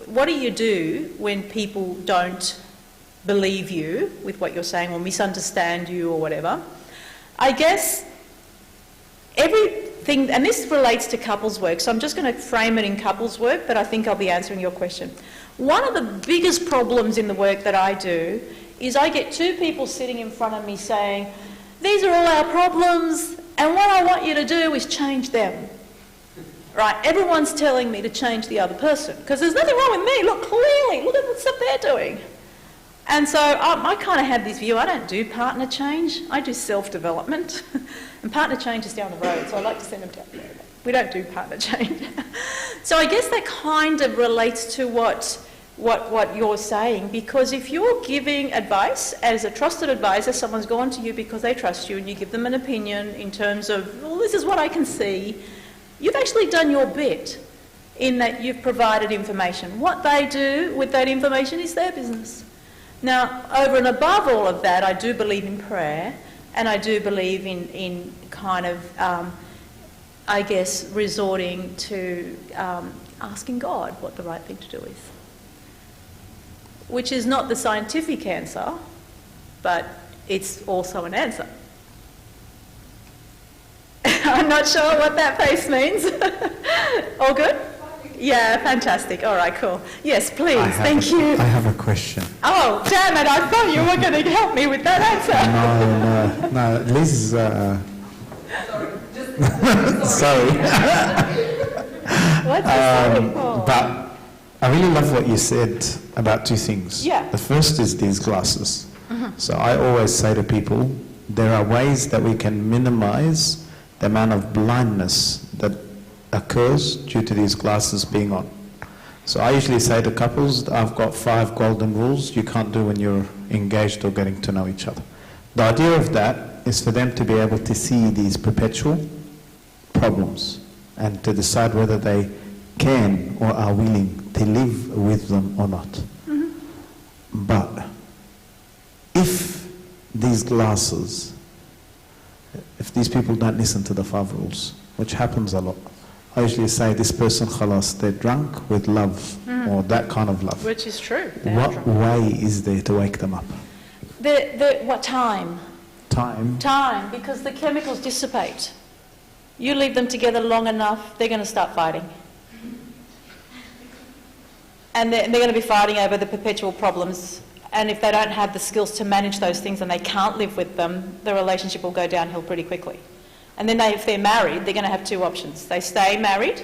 what do you do when people don't believe you with what you're saying or misunderstand you or whatever? I guess everything, and this relates to couples work, so I'm just going to frame it in couples work, but I think I'll be answering your question. One of the biggest problems in the work that I do is I get two people sitting in front of me saying, these are all our problems, and what I want you to do is change them. Right? Everyone's telling me to change the other person, because there's nothing wrong with me. Look, clearly, look at the stuff they're doing. And so I kind of have this view, I don't do partner change, I do self-development. And partner change is down the road, so I like to send them down the road. We don't do partner change. So I guess that kind of relates to what you're saying, because if you're giving advice as a trusted advisor, someone's gone to you because they trust you and you give them an opinion in terms of, well, this is what I can see, you've actually done your bit in that you've provided information. What they do with that information is their business. Now, over and above all of that, I do believe in prayer, and I do believe in kind of, I guess, resorting to asking God what the right thing to do is. Which is not the scientific answer, but it's also an answer. I'm not sure what that face means. All good? Yeah, fantastic. All right, cool. Yes, please. I have Thank a- you. I have a question. Oh, damn it. I thought you were going to help me with that answer. No, Liz, sorry. What's the sorry for? But I really love what you said about two things. Yeah. The first is these glasses. So I always say to people, there are ways that we can minimize the amount of blindness that occurs due to these glasses being on. So I usually say to couples, I've got 5 golden rules you can't do when you're engaged or getting to know each other. The idea of that is for them to be able to see these perpetual problems and to decide whether they can or are willing to live with them or not. But if these glasses, if these people don't listen to the 5 rules, which happens a lot, I usually say this person, khalas, they're drunk with love or that kind of love. Which is true. What way is there to wake them up? What time? Time. Time, because the chemicals dissipate. You leave them together long enough, they're going to start fighting. And they're going to be fighting over the perpetual problems. And if they don't have the skills to manage those things and they can't live with them, the relationship will go downhill pretty quickly. And then if they're married, they're going to have 2 options. They stay married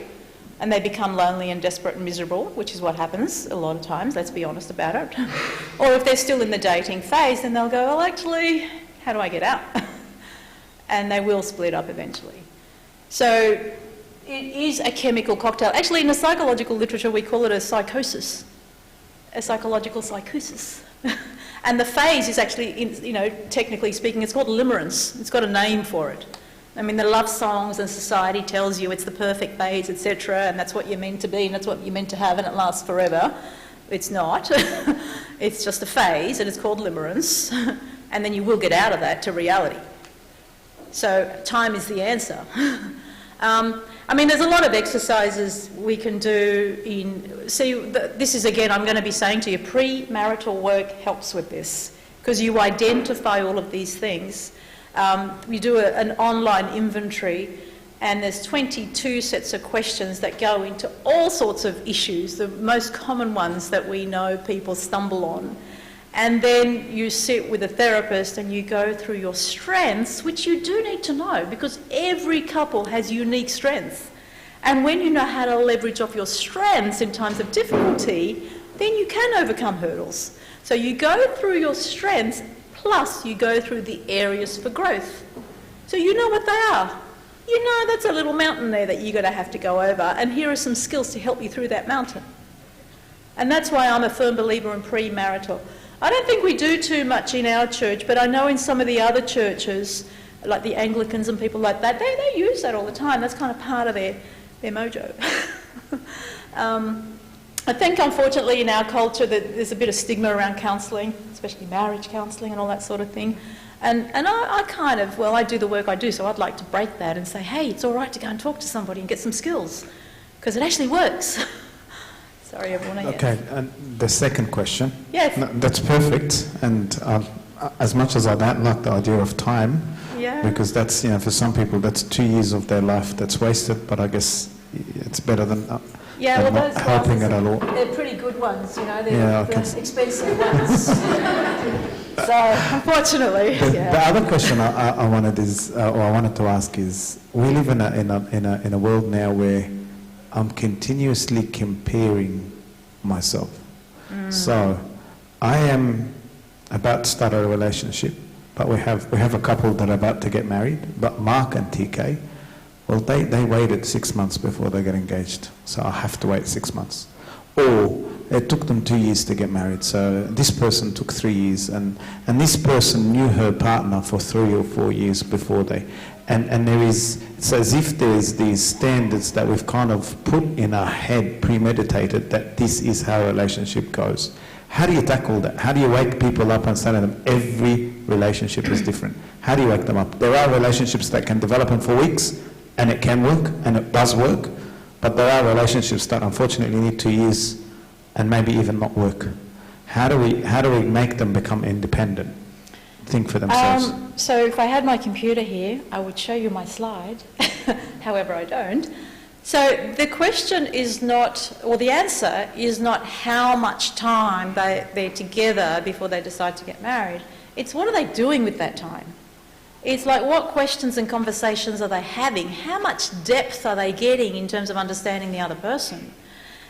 and they become lonely and desperate and miserable, which is what happens a lot of times, let's be honest about it. Or if they're still in the dating phase, then they'll go, well, actually, how do I get out? And they will split up eventually. So it is a chemical cocktail. Actually, in the psychological literature, we call it a psychosis, a psychological psychosis. And the phase is actually, technically speaking, it's called limerence. It's got a name for it. I mean, the love songs and society tells you it's the perfect phase, etc., and that's what you're meant to be, and that's what you're meant to have, and it lasts forever. It's not. It's just a phase, and it's called limerence, and then you will get out of that to reality. So time is the answer. I mean, there's a lot of exercises we can do this is, again, I'm going to be saying to you, premarital work helps with this, because you identify all of these things. We do an online inventory, and there's 22 sets of questions that go into all sorts of issues, the most common ones that we know people stumble on. And then you sit with a therapist and you go through your strengths, which you do need to know, because every couple has unique strengths. And when you know how to leverage off your strengths in times of difficulty, then you can overcome hurdles. So you go through your strengths, plus you go through the areas for growth. So you know what they are. You know that's a little mountain there that you're going to have to go over, and here are some skills to help you through that mountain. And that's why I'm a firm believer in premarital. I don't think we do too much in our church, but I know in some of the other churches, like the Anglicans and people like that, they use that all the time. That's kind of part of their mojo. I think, unfortunately, in our culture, that there's a bit of stigma around counselling, especially marriage counselling and all that sort of thing. And I kind of, I do the work I do, so I'd like to break that and say, hey, it's all right to go and talk to somebody and get some skills, because it actually works. Sorry, everyone. Okay, and the second question. Yes. No, that's perfect, and as much as I don't like the idea of time, Yeah. because that's, for some people, that's 2 years of their life that's wasted, but I guess it's better than Yeah, than well, not those helping glasses, at all. they're pretty good ones, they're Yeah, I can the expensive ones. So, unfortunately, The other question I wanted to ask is, we live in a world now where I'm continuously comparing myself. So I am about to start a relationship, but we have a couple that are about to get married. But Mark and TK, well, they waited 6 months before they get engaged, so I have to wait 6 months. Or it took them 2 years to get married, so this person took 3 years, and this person knew her partner for 3 or 4 years before they. And it's as if there's these standards that we've kind of put in our head, premeditated, that this is how a relationship goes. How do you tackle that? How do you wake people up and say to them, every relationship is different? How do you wake them up? There are relationships that can develop in 4 weeks, and it can work, and it does work. But there are relationships that unfortunately need 2 years, and maybe even not work. How do we make them become independent? Think for themselves. So if I had my computer here, I would show you my slide. However, I don't. So the question is not, or the answer is not how much time they're together before they decide to get married. It's what are they doing with that time? It's like what questions and conversations are they having? How much depth are they getting in terms of understanding the other person?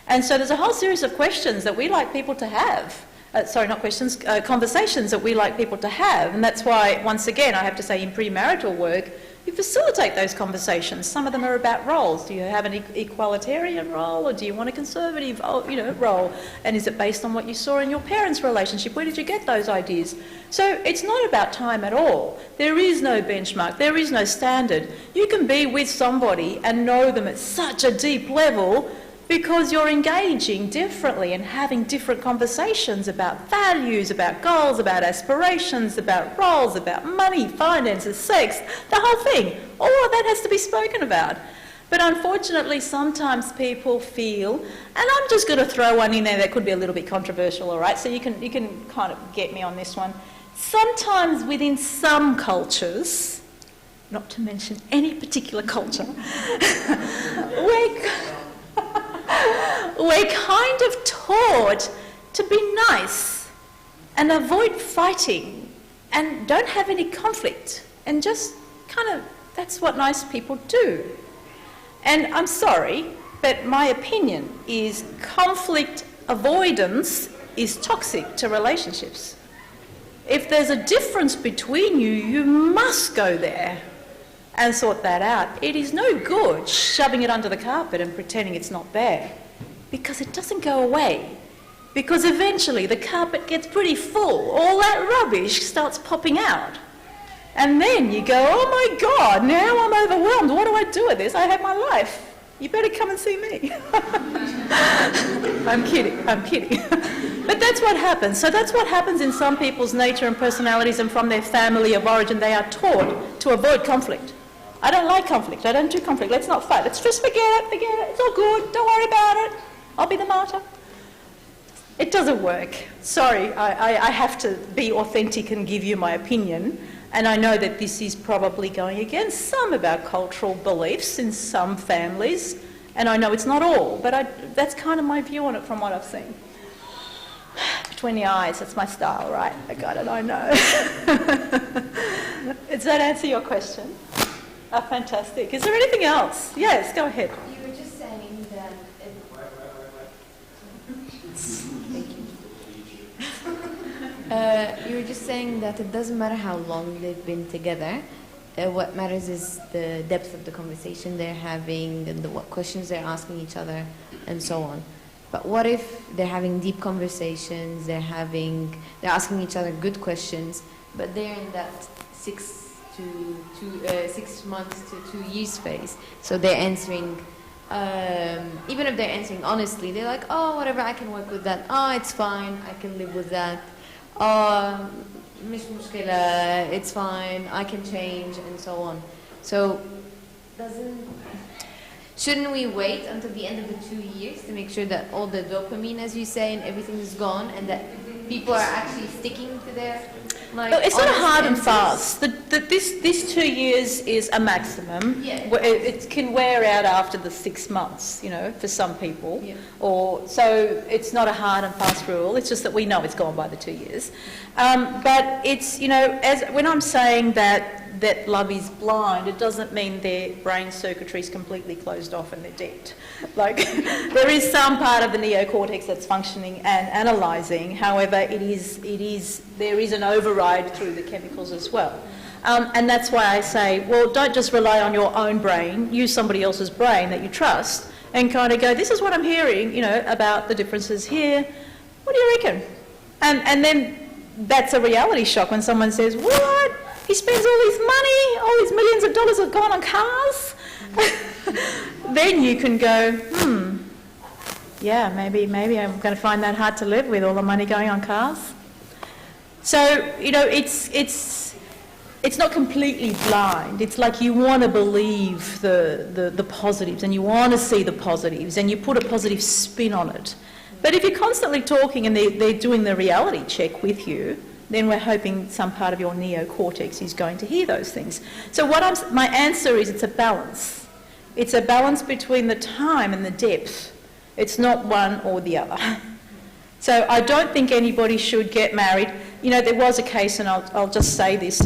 And so there's a whole series of questions that we like people to have. Conversations that we like people to have. And that's why, once again, I have to say in premarital work, you facilitate those conversations. Some of them are about roles. Do you have an equalitarian role, or do you want a conservative, role? And is it based on what you saw in your parents' relationship? Where did you get those ideas? So it's not about time at all. There is no benchmark. There is no standard. You can be with somebody and know them at such a deep level because you're engaging differently and having different conversations about values, about goals, about aspirations, about roles, about money, finances, sex, the whole thing. All of that has to be spoken about. But unfortunately, sometimes people feel, and I'm just going to throw one in there that could be a little bit controversial, all right? So you can kind of get me on this one. Sometimes within some cultures, not to mention any particular culture, we're kind of taught to be nice and avoid fighting and don't have any conflict and just kind of, that's what nice people do. And I'm sorry, but my opinion is conflict avoidance is toxic to relationships. If there's a difference between you, you must go there and sort that out. It is no good shoving it under the carpet and pretending it's not there, because it doesn't go away. Because eventually the carpet gets pretty full. All that rubbish starts popping out. And then you go, oh my God, now I'm overwhelmed. What do I do with this? I have my life. You better come and see me. I'm kidding. But that's what happens. So that's what happens in some people's nature and personalities and from their family of origin. They are taught to avoid conflict. I don't like conflict. I don't do conflict. Let's not fight. Let's just forget it. It's all good. Don't worry about it. I'll be the martyr. It doesn't work. Sorry, I have to be authentic and give you my opinion. And I know that this is probably going against some of our cultural beliefs in some families. And I know it's not all, but that's kind of my view on it from what I've seen. Between the eyes, that's my style, right? I got it, I know. Does that answer your question? Oh, fantastic. Is there anything else? Yes, go ahead. You were just saying that... you were just saying that it doesn't matter how long they've been together. What matters is the depth of the conversation they're having and what questions they're asking each other and so on. But what if they're having deep conversations, they're asking each other good questions, but they're in that 6 months to 2 years phase. So they're answering, even if they're answering honestly, they're like, oh, whatever, I can work with that. Oh, it's fine, I can live with that. Oh, مش مشكلة, it's fine, I can change, and so on. So shouldn't we wait until the end of the 2 years to make sure that all the dopamine, as you say, and everything is gone, and that people are actually sticking to their it's not hard and fast. This 2 years is a maximum. Yeah. It can wear out after the 6 months, for some people. Yeah. So it's not a hard and fast rule. It's just that we know it's gone by the 2 years. But it's, when I'm saying that love is blind, it doesn't mean their brain circuitry is completely closed off and they're dead. Like, there is some part of the neocortex that's functioning and analysing. However, there is an override through the chemicals as well. And that's why I say, well, don't just rely on your own brain. Use somebody else's brain that you trust and kind of go, this is what I'm hearing, about the differences here. What do you reckon? And then that's a reality shock when someone says, what? He spends all his money, all his millions of dollars have gone on cars. Then you can go, yeah, maybe I'm going to find that hard to live with, all the money going on cars. So, it's not completely blind. It's like you want to believe the positives and you want to see the positives and you put a positive spin on it. But if you're constantly talking and they're doing the reality check with you, then we're hoping some part of your neocortex is going to hear those things. So my answer is it's a balance. It's a balance between the time and the depth. It's not one or the other. So I don't think anybody should get married. You know, there was a case, and I'll just say this,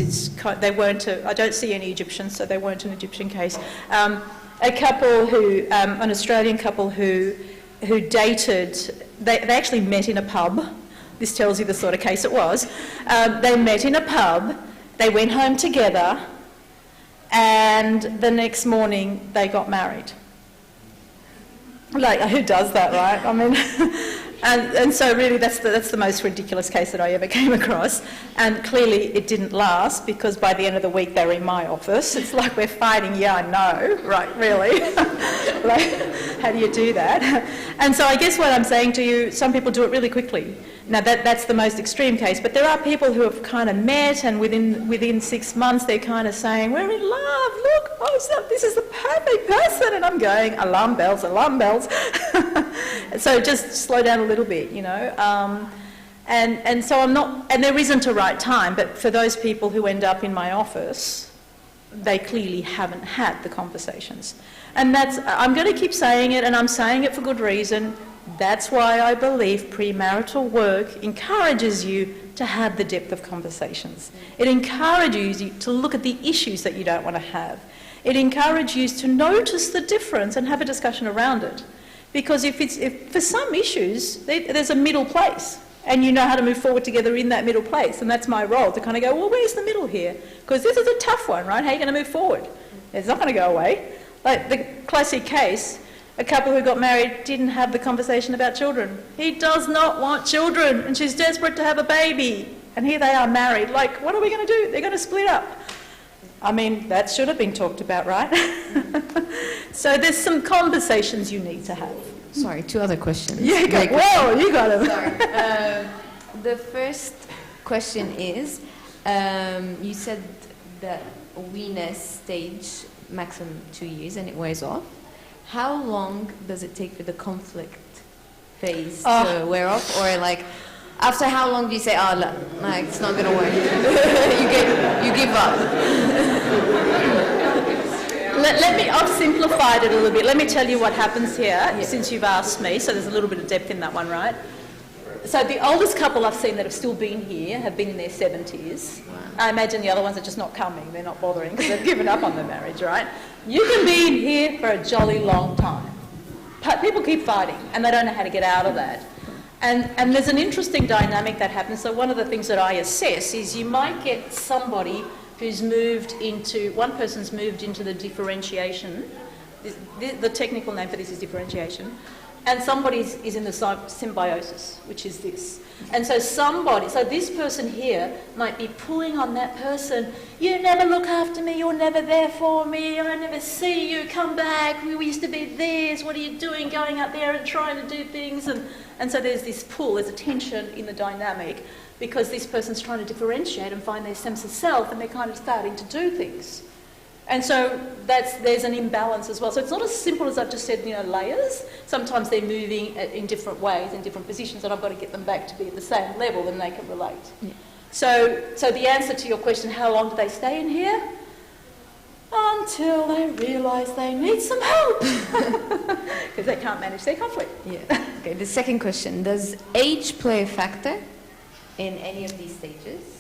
they weren't, I don't see any Egyptians, so they weren't an Egyptian case. A couple who, an Australian couple who dated, they actually met in a pub. This tells you the sort of case it was. They met in a pub, they went home together, and the next morning they got married. Like, who does that, right? I mean, and so really that's the most ridiculous case that I ever came across. And clearly it didn't last, because by the end of the week they were in my office. It's like, we're fighting, yeah, I know, right, really? Like, how do you do that? And so I guess what I'm saying to you, some people do it really quickly. Now that's the most extreme case, but there are people who have kind of met, and within 6 months they're kind of saying, we're in love, look, oh, this is the perfect person, and I'm going, alarm bells, alarm bells. So just slow down a little bit, you know. And so I'm not, and there isn't a right time, but for those people who end up in my office, they clearly haven't had the conversations. And I'm going to keep saying it, and I'm saying it for good reason. That's why I believe premarital work encourages you to have the depth of conversations. It encourages you to look at the issues that you don't want to have. It encourages you to notice the difference and have a discussion around it. Because if for some issues, there's a middle place, and you know how to move forward together in that middle place. And that's my role, to kind of go, well, where's the middle here? Because this is a tough one, right? How are you going to move forward? It's not going to go away. Like the classic case, a couple who got married didn't have the conversation about children. He does not want children, and she's desperate to have a baby. And here they are married. Like, what are we going to do? They're going to split up. I mean, that should have been talked about, right? So there's some conversations you need to have. Sorry, 2 other questions. Yeah, whoa, you got them. Sorry. The first question is, you said that weanness stage, maximum 2 years, and it wears off. How long does it take for the conflict phase to wear off? Or like, after how long do you say, oh, look, like, it's not going to work? you give up. I've simplified it a little bit. Let me tell you what happens here, since you've asked me. So there's a little bit of depth in that one, right? So the oldest couple I've seen that have still been here have been in their 70s. Wow. I imagine the other ones are just not coming. They're not bothering because they've given up on the marriage, right? You can be in here for a jolly long time. People keep fighting, and they don't know how to get out of that. And there's an interesting dynamic that happens. So one of the things that I assess is you might get somebody who's one person's moved into the differentiation. The technical name for this is differentiation. And somebody is in the symbiosis, which is this. And so this person here might be pulling on that person. You never look after me, you're never there for me, I never see you, come back, we used to be this, what are you doing, going out there and trying to do things? And so there's this pull, there's a tension in the dynamic, because this person's trying to differentiate and find their sense of self, and they're kind of starting to do things. And so there's an imbalance as well. So it's not as simple as I've just said, layers. Sometimes they're moving in different ways, in different positions, and I've got to get them back to be at the same level, then they can relate. Yeah. So the answer to your question, how long do they stay in here? Until they realise they need some help. Because they can't manage their conflict. Yeah. Okay, the second question, does age play a factor in any of these stages?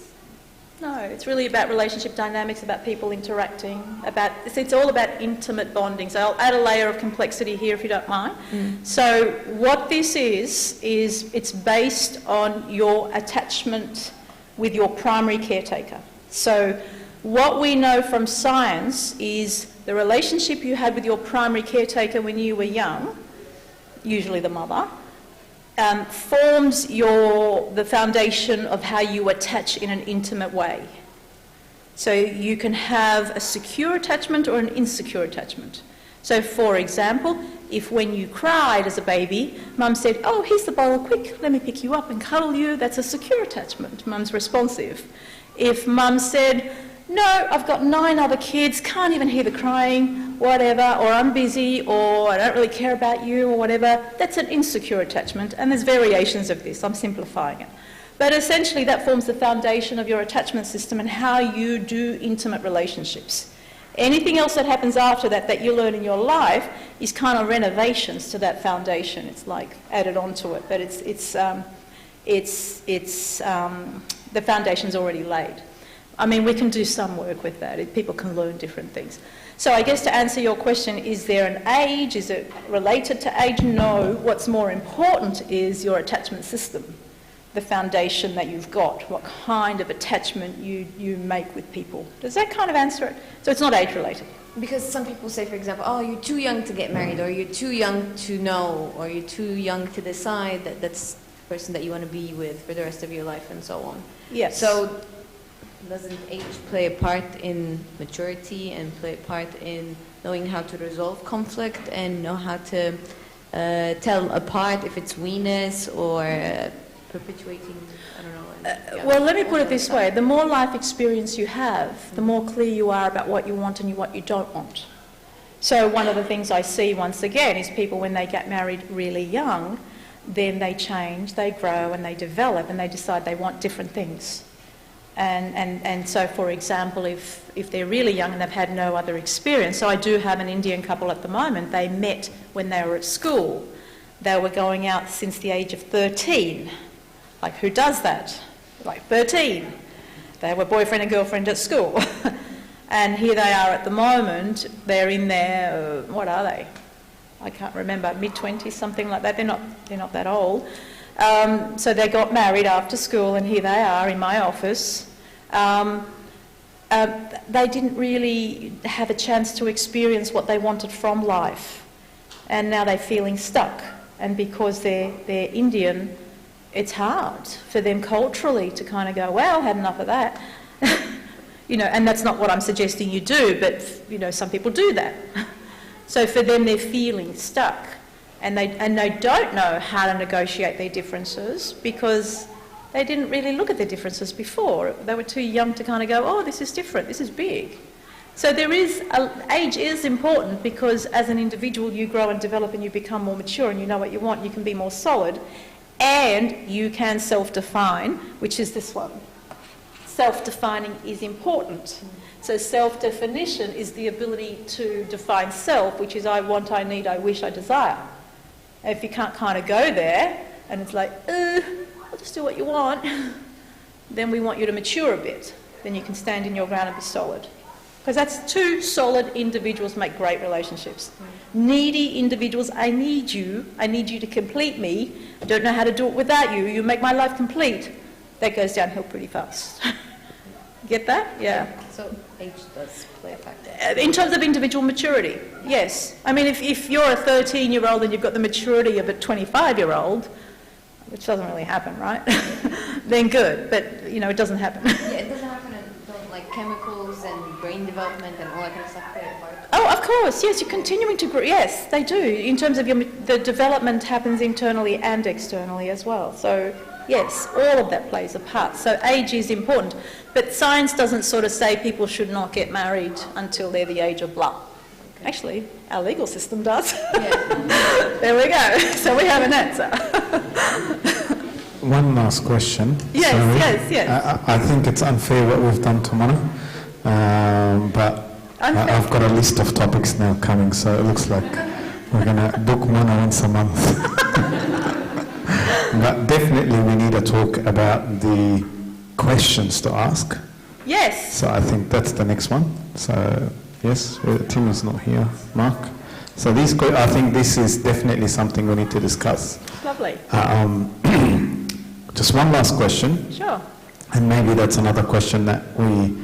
No, it's really about relationship dynamics, about people interacting, it's all about intimate bonding. So I'll add a layer of complexity here if you don't mind. So what this is it's based on your attachment with your primary caretaker. So what we know from science is the relationship you had with your primary caretaker when you were young, usually the mother, forms the foundation of how you attach in an intimate way. So you can have a secure attachment or an insecure attachment. So for example, if when you cried as a baby, mum said, oh, here's the bowl, quick, let me pick you up and cuddle you, that's a secure attachment. Mum's responsive. If mum said, no, I've got 9 other kids, can't even hear the crying, whatever, or I'm busy, or I don't really care about you, or whatever, that's an insecure attachment, and there's variations of this, I'm simplifying it. But essentially that forms the foundation of your attachment system and how you do intimate relationships. Anything else that happens after that that you learn in your life is kind of renovations to that foundation. It's like added onto it, but the foundation's already laid. I mean, we can do some work with that. People can learn different things. So I guess to answer your question, is there an age? Is it related to age? No. What's more important is your attachment system, the foundation that you've got, what kind of attachment you make with people. Does that kind of answer it? So it's not age related. Because some people say, for example, oh, you're too young to get married, or you're too young to know, or you're too young to decide that that's the person that you want to be with for the rest of your life, and so on. Yes. So doesn't age play a part in maturity and play a part in knowing how to resolve conflict and know how to tell apart if it's weakness or perpetuating, I don't know. Well, let me put it this way. The more life experience you have, the more clear you are about what you want and what you don't want. So one of the things I see once again is people, when they get married really young, then they change, they grow and they develop and they decide they want different things. And so, for example, if they're really young and they've had no other experience, so I do have an Indian couple at the moment, they met when they were at school. They were going out since the age of 13. Like, who does that? Like 13. They were boyfriend and girlfriend at school. And here they are at the moment, they're in their, what are they? I can't remember, mid-20s, something like that. They're not that old. So they got married after school, and here they are in my office. They didn't really have a chance to experience what they wanted from life, and now they're feeling stuck. And because they're Indian, it's hard for them culturally to kind of go, well, had enough of that. And that's not what I'm suggesting you do, but some people do that. So for them, they're feeling stuck. And they don't know how to negotiate their differences because they didn't really look at their differences before. They were too young to kind of go, oh, this is different, this is big. So age is important because as an individual you grow and develop and you become more mature and you know what you want, you can be more solid and you can self-define, which is this one. Self-defining is important. So self-definition is the ability to define self, which is I want, I need, I wish, I desire. If you can't kind of go there, and it's like, I'll just do what you want, then we want you to mature a bit. Then you can stand in your ground and be solid. Because that's two solid individuals make great relationships. Needy individuals, I need you to complete me. I don't know how to do it without you. You make my life complete. That goes downhill pretty fast. Get that? Yeah. So age does play a factor. In terms of individual maturity, yes. I mean, if you're a 13-year-old and you've got the maturity of a 25-year-old, which doesn't really happen, right? Then good, but, it doesn't happen. Yeah, it doesn't happen in like chemicals and brain development and all that kind of stuff play a part. Oh, of course, yes, you're continuing to grow. Yes, they do. In terms of the development happens internally and externally as well. So, yes, all of that plays a part. So age is important. But science doesn't sort of say people should not get married until they're the age of blah. Okay. Actually, our legal system does. Yeah. There we go. So we have an answer. One last question. Yes, Sorry. yes. I think it's unfair what we've done tomorrow, but I've got a list of topics now coming, so it looks like we're going to book one once a month. But definitely we need to talk about the questions to ask. Yes. So I think that's the next one. So yes, Tim is not here. Mark. So I think this is definitely something we need to discuss. Lovely. Just one last question. Sure. And maybe that's another question that we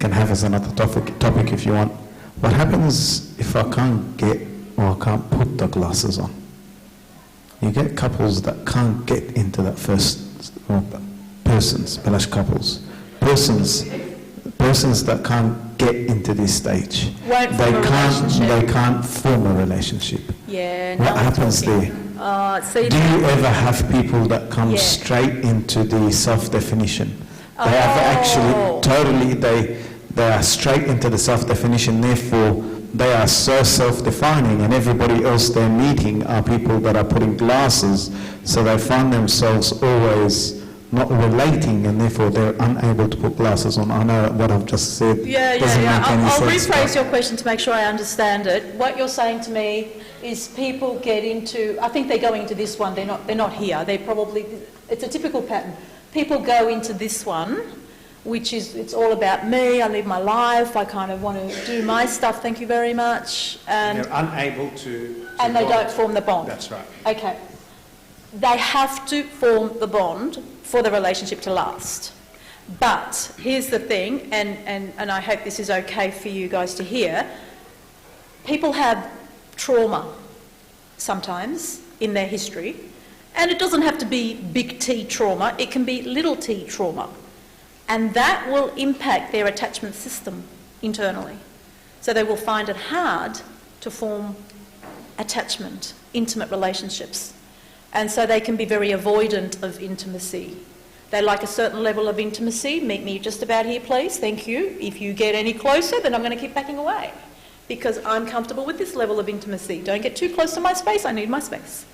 can have as another topic if you want. What happens if I can't get or I can't put the glasses on? You get couples that can't get into that first, or persons that can't get into this stage. They can't form a relationship. Yeah. What happens there? Do you ever have people that come straight into the self-definition? They have actually totally, they are straight into the self-definition, therefore they are so self-defining, and everybody else they're meeting are people that are putting glasses, so they find themselves always not relating, and therefore they're unable to put glasses on. I know what I've just said doesn't make any I'll sense, rephrase but- your question to make sure I understand it. What you're saying to me is people get into, I think they're going into this one, they're not here, they probably, it's a typical pattern. People go into this one, which is, it's all about me, I live my life, I kind of want to do my stuff, thank you very much, and they're unable to they bond. don't form the bond. That's right. Okay. They have to form the bond for the relationship to last. But here's the thing, and I hope this is okay for you guys to hear, people have trauma sometimes in their history, and it doesn't have to be big T trauma, it can be little t trauma. And that will impact their attachment system internally. So they will find it hard to form attachment, intimate relationships. And so they can be very avoidant of intimacy. They like a certain level of intimacy. Meet me just about here, please. Thank you. If you get any closer, then I'm going to keep backing away because I'm comfortable with this level of intimacy. Don't get too close to my space. I need my space.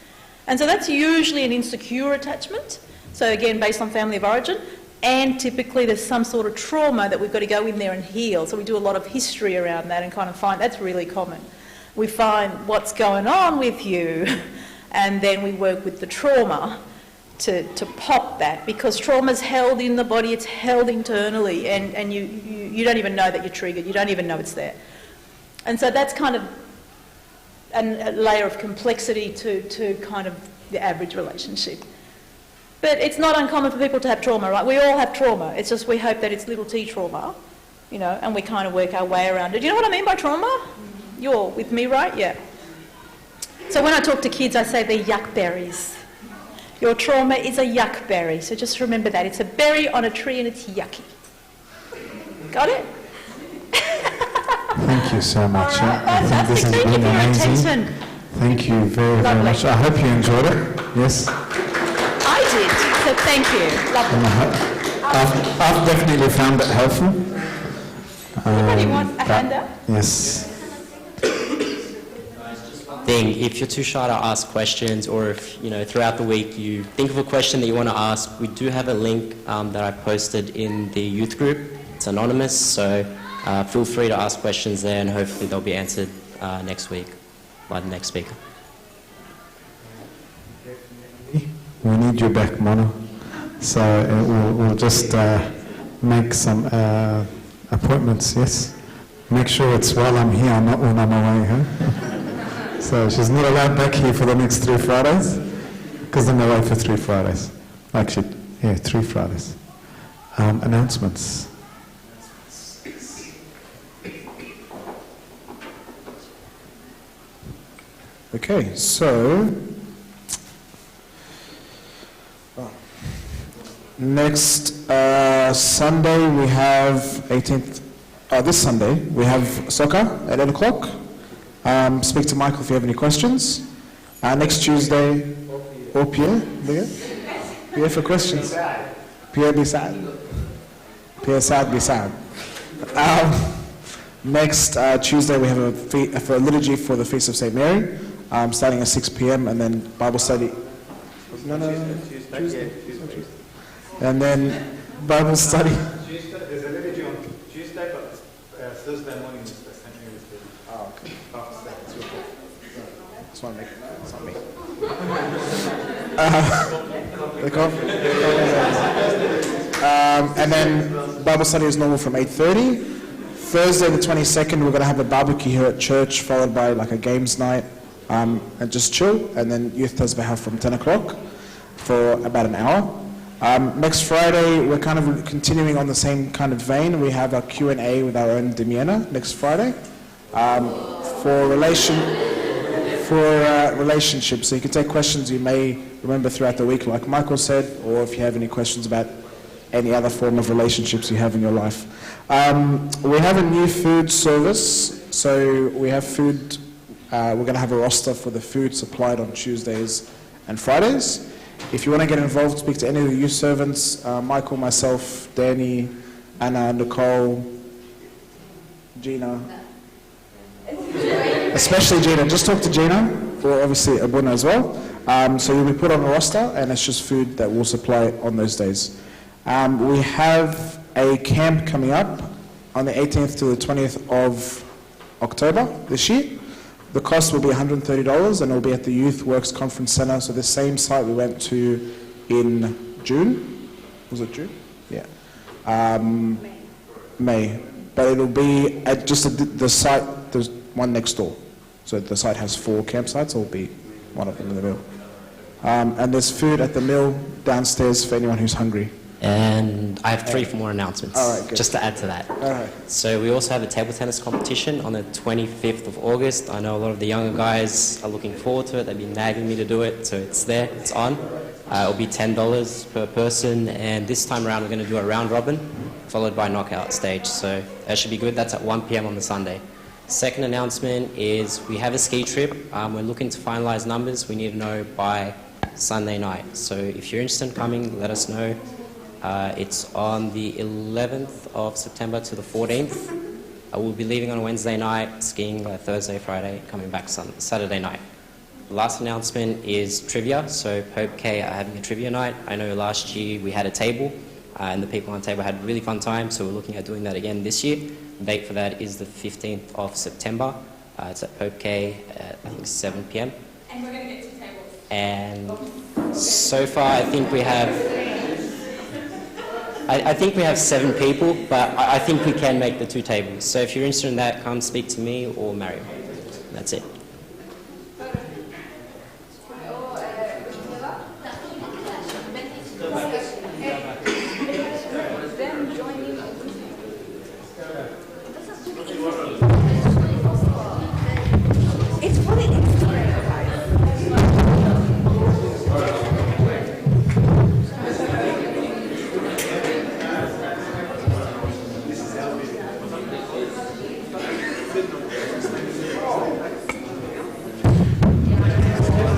And so that's usually an insecure attachment. So again, based on family of origin. And typically there's some sort of trauma that we've got to go in there and heal. So we do a lot of history around that and kind of find that's really common. We find what's going on with you and then we work with the trauma to pop that, because trauma's held in the body, it's held internally, and you don't even know that you're triggered, you don't even know it's there. And so that's kind of a layer of complexity to kind of the average relationship. But it's not uncommon for people to have trauma, right? We all have trauma, it's just we hope that it's little t trauma, you know, and we kind of work our way around it. Do you know what I mean by trauma? You're with me, right? Yeah. So when I talk to kids, I say they're yuck berries. Your trauma is a yuck berry, so just remember that. It's a berry on a tree and it's yucky. Got it? Thank you so much. All right, I think this fantastic. has Thank you been for your amazing. attention. Thank you very, very Lovely. much. I hope you enjoyed it. Yes. I did, so thank you. Lovely. And I've definitely found it helpful. Anybody want a hand up? Yes. Thing. If you're too shy to ask questions, or if throughout the week you think of a question that you want to ask, we do have a link that I posted in the youth group. It's anonymous, so feel free to ask questions there, and hopefully they'll be answered next week by the next speaker. We need you back, Mono. So we'll just make some appointments. Yes. Make sure it's while I'm here, not when I'm away. Huh? So she's not allowed back here for the next 3 Fridays, because I'm away for 3 Fridays. Actually, yeah, 3 Fridays. Announcements. Okay, so next Sunday we have 18th. This Sunday we have soccer at 8 o'clock. Speak to Michael if you have any questions. Next Tuesday, or Pierre, Pierre for questions. Pierre be sad. Pierre sad be sad. Next Tuesday we have a liturgy for the Feast of St. Mary, starting at 6 p.m. and then Bible study. Tuesday. And then Bible study. There's a liturgy on Tuesday, but Thursday morning is the St. Mary's Day. Oh, okay. That's what I make. That's not me. The coffee. And then Bible study is normal from 8:30. Thursday the 22nd, we're going to have a barbecue here at church, followed by like a games night, and just chill. And then youth does have from 10 o'clock for about an hour. Next Friday, we're kind of continuing on the same kind of vein. We have a Q&A with our own Demiana next Friday for relationships. So you can take questions you may remember throughout the week, like Michael said, or if you have any questions about any other form of relationships you have in your life. We have a new food service, so we have food. We're going to have a roster for the food supplied on Tuesdays and Fridays. If you want to get involved, speak to any of the youth servants, Michael, myself, Danny, Anna, Nicole, Gina. Especially Gina. Just talk to Gina, or obviously Abuna as well. So you'll be put on a roster, and it's just food that we'll supply on those days. We have a camp coming up on the 18th to the 20th of October this year. The cost will be $130, and it will be at the Youth Works Conference Centre, so the same site we went to in June. Was it June? Yeah. May. But it'll be at just the site, there's one next door. So the site has 4 campsites, so it'll be one of them in the mill. And there's food at the mill downstairs for anyone who's hungry. And I have 3 more announcements, All right, good. just to add to that. All right. So we also have a table tennis competition on the 25th of August. I know a lot of the younger guys are looking forward to it. They've been nagging me to do it, so it's there, it's on. It'll be $10 per person, and this time around we're going to do a round robin, followed by a knockout stage. So that should be good. That's at 1 p.m. on the Sunday. Second announcement is we have a ski trip. We're looking to finalise numbers. We need to know by Sunday night. So if you're interested in coming, let us know. It's on the 11th of September to the 14th. We'll be leaving on a Wednesday night, skiing Thursday, Friday, coming back Saturday night. The last announcement is trivia. So Pope K are having a trivia night. I know last year we had a table, and the people on the table had a really fun time, so we're looking at doing that again this year. The date for that is the 15th of September. It's at Pope K at, I think, 7 p.m. And we're going to get 2 tables. And so far, I think we have... I think we have 7 people, but I think we can make the 2 tables. So if you're interested in that, come speak to me or Mario.